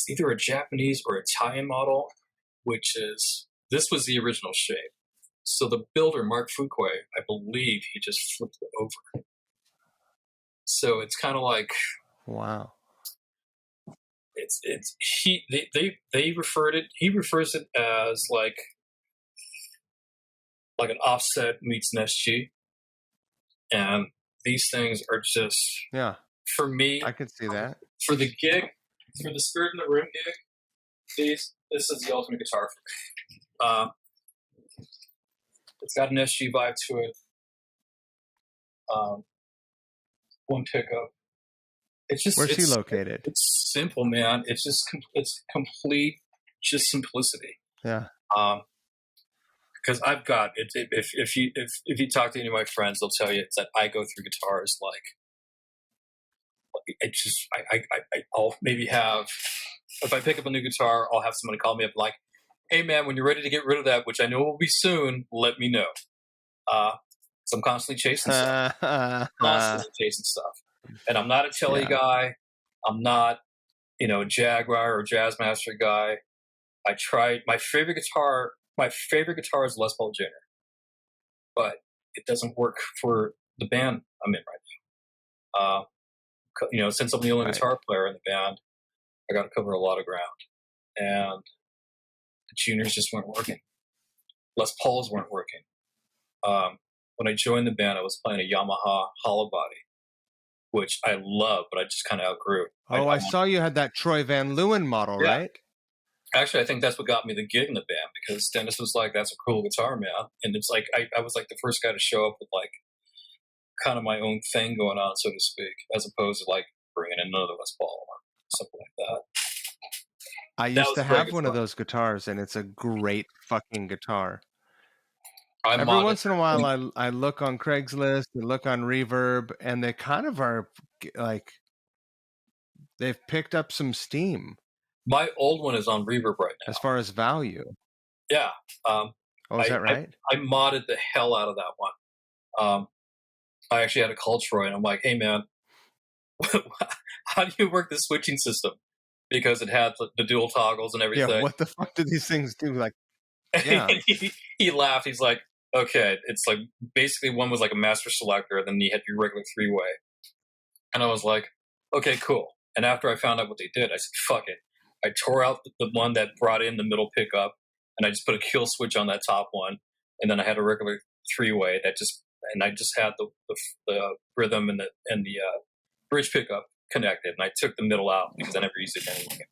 it's either a Japanese or Italian model, this was the original shape. So the builder, Mark Fuquay, I believe he just flipped it over. So it's kind of like, wow. He refers it as like an offset meets an SG, and these things are just, Yeah, for me, I could see that. For the gig, for the Spirit in the Room gig, this is the ultimate guitar for me. It's got an SG vibe to it. One pickup. Where's he located? It's simple, man. It's complete, just simplicity. Yeah. Because I've got it. If you talk to any of my friends, they'll tell you it's that I go through guitars like it just I'll maybe have, if I pick up a new guitar, I'll have somebody call me up like, hey man, when you're ready to get rid of that, which I know will be soon, let me know. So I'm constantly chasing stuff. And I'm not a Telly guy. I'm not, a Jaguar or Jazzmaster guy. I tried my favorite guitar. My favorite guitar is Les Paul Jr., but it doesn't work for the band I'm in right now. Since I'm the only guitar player in the band, I got to cover a lot of ground, and the Juniors just weren't working. Les Pauls weren't working. When I joined the band, I was playing a Yamaha hollow body, which I love, but I just kind of outgrew. I saw you had that Troy Van Leeuwen model, right? Actually, I think that's what got me the gig in the band, because Dennis was like, that's a cool guitar, man. And it's like, I was like the first guy to show up with like kind of my own thing going on, so to speak, as opposed to like bringing in another Les Paul or something like that. I used to have one of those guitars, and it's a great fucking guitar. Every once in a while, I look on Craigslist, I look on Reverb, and they kind of are like, they've picked up some steam. My old one is on Reverb right now. As far as value. Yeah. Is that right? I modded the hell out of that one. I actually had to call Troy, and I'm like, hey, man, how do you work the switching system? Because it had the dual toggles and everything. Yeah, what the fuck do these things do? Like, yeah. He laughed. He's like, okay, it's like basically one was like a master selector, and then you had your regular three-way. And I was like, okay, cool. And after I found out what they did, I said, fuck it. I tore out the one that brought in the middle pickup, and I just put a kill switch on that top one, and then I had a regular three-way and I just had the rhythm and the bridge pickup connected, and I took the middle out because I never used it anyway.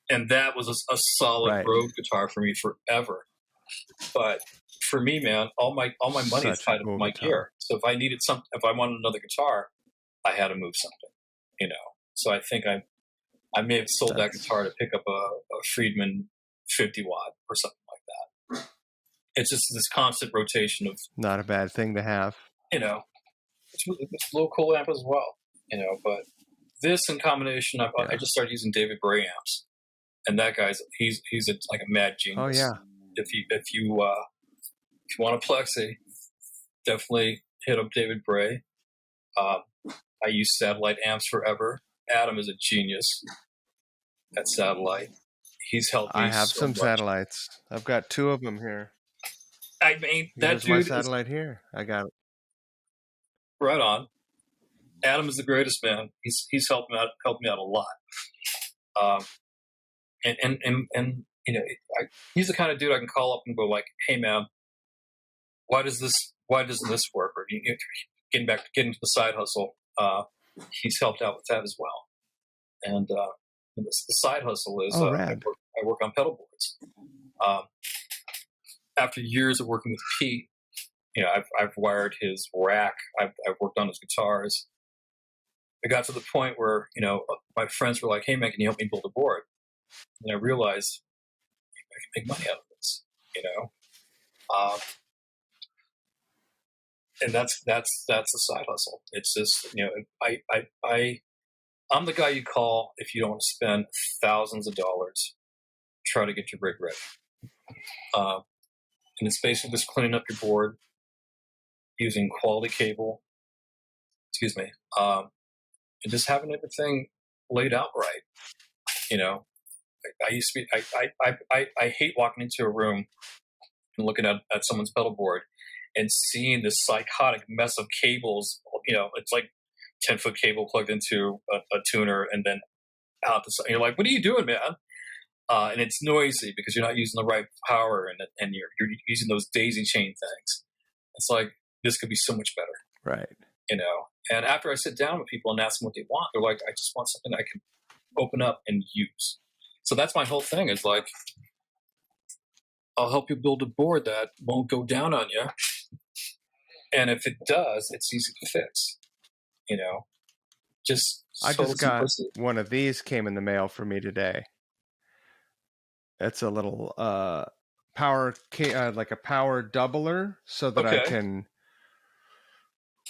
And that was a solid road guitar for me forever. But for me, man, all my money is tied up in my gear. So if I wanted another guitar, I had to move something, So I think I may have sold that guitar to pick up a Friedman 50 watt or something like that. It's just this constant rotation of, not a bad thing to have. It's a little cool amp as well, But this in combination, I just started using David Bray amps, and that guy's he's like a mad genius. Oh yeah. If you want a plexi, definitely hit up David Bray. I use satellite amps forever. Adam is a genius at satellite. He's helped me. I have some much. satellites. I've got 2 of them here. I mean, that dude. My satellite here. I got it. Right on. Adam is the greatest, man. He's helped me out a lot. And he's the kind of dude I can call up and go like, hey man, why doesn't this work? Or getting to the side hustle. He's helped out with that as well. And the side hustle is I work on pedal boards. After years of working with Pete, I've wired his rack. I've worked on his guitars. I got to the point where my friends were like, "Hey man, can you help me build a board?" And I realized I can make money out of this, and that's a side hustle. It's just I'm the guy you call if you don't want to spend thousands of dollars try to get your rig ready. And it's basically just cleaning up your board using quality cable. And just having everything laid out right. You know, I used to be. I hate walking into a room and looking at someone's pedal board and seeing this psychotic mess of cables. You know, it's like 10-foot cable plugged into a tuner and then out the side. You're like, what are you doing, man? And it's noisy because you're not using the right power and you're using those daisy chain things. It's like, this could be so much better. Right. You know, and after I sit down with people and ask them what they want, they're like, I just want something I can open up and use. So that's my whole thing is like, I'll help you build a board that won't go down on you. And if it does, it's easy to fix, you know, I just got one of these came in the mail for me today. It's a little power, like a power doubler so that I can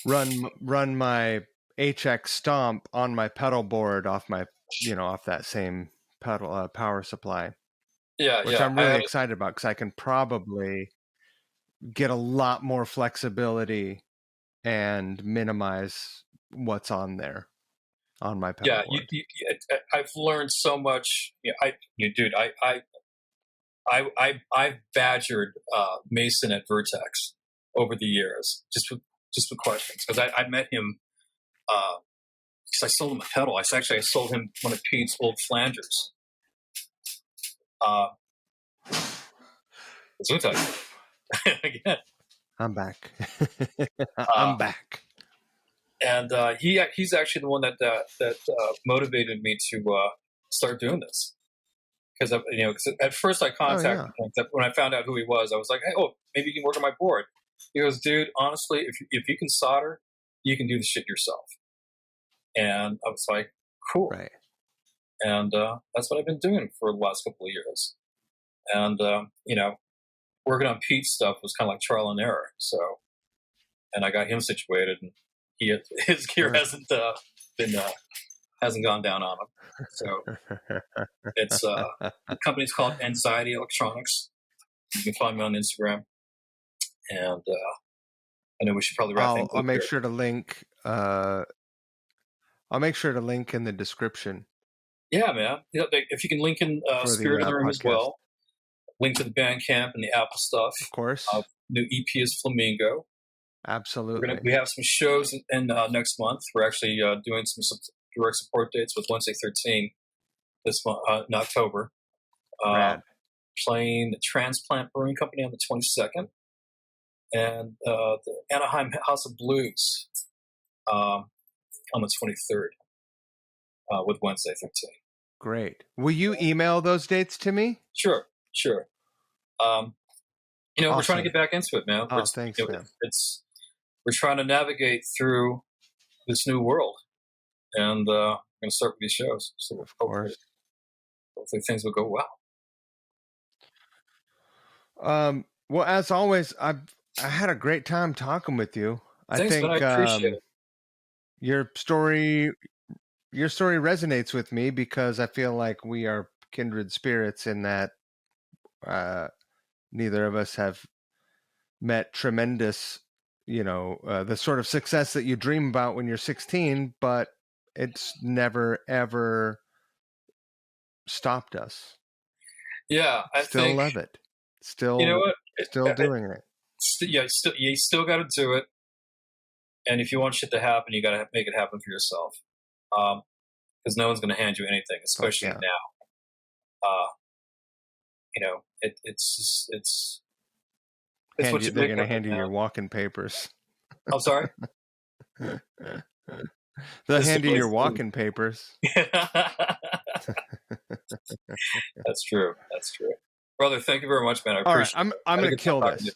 run my HX Stomp on my pedal board off my, off that same pedal power supply. Yeah, which I'm really excited about because I can probably get a lot more flexibility and minimize what's on there on my pedal board. I've learned so much. I've badgered Mason at Vertex over the years just with questions because I met him because I sold him a pedal. I sold him one of Pete's old flangers. Again. I'm back. I'm back. And he's actually the one that motivated me to start doing this. Because at first I contacted him. When I found out who he was, I was like, hey, maybe you can work on my board. He goes, dude, honestly, if you can solder, you can do the shit yourself. And I was like, cool. Right. And that's what I've been doing for the last couple of years. And, working on Pete's stuff was kind of like trial and error. So, and I got him situated, and his gear hasn't gone down on him. So it's the company's called Anxiety Electronics. You can find me on Instagram, and I know we should probably wrap things up. I'll make sure to link. I'll make sure to link in the description. Yeah, man. If you can link in Spirit of the Room as well. Link to the Bandcamp and the Apple stuff. Of course. New EP is Flamingo. Absolutely. We have some shows in next month. We're actually doing some direct support dates with Wednesday 13 this month, in October. Playing the Transplant Brewing Company on the 22nd. And the Anaheim House of Blues on the 23rd with Wednesday 13. Great. Will you email those dates to me? Sure. Awesome. We're trying to get back into it, man. Thanks, man. We're trying to navigate through this new world, and we're going to start with these shows. So of course, hopefully things will go well. Well, as always, I had a great time talking with you. Thanks, man. I appreciate it. Your story resonates with me because I feel like we are kindred spirits in that neither of us have met tremendous, the sort of success that you dream about when you're 16, but it's never, ever stopped us. Yeah, I still love it. Still, still doing it. You still got to do it. And if you want shit to happen, you got to make it happen for yourself. Because no one's going to hand you anything, especially now. It's what they're going to hand you your walking papers. I'm sorry? They'll hand you your walking papers. That's true. Brother, thank you very much, man. I appreciate it. I'm going to kill this.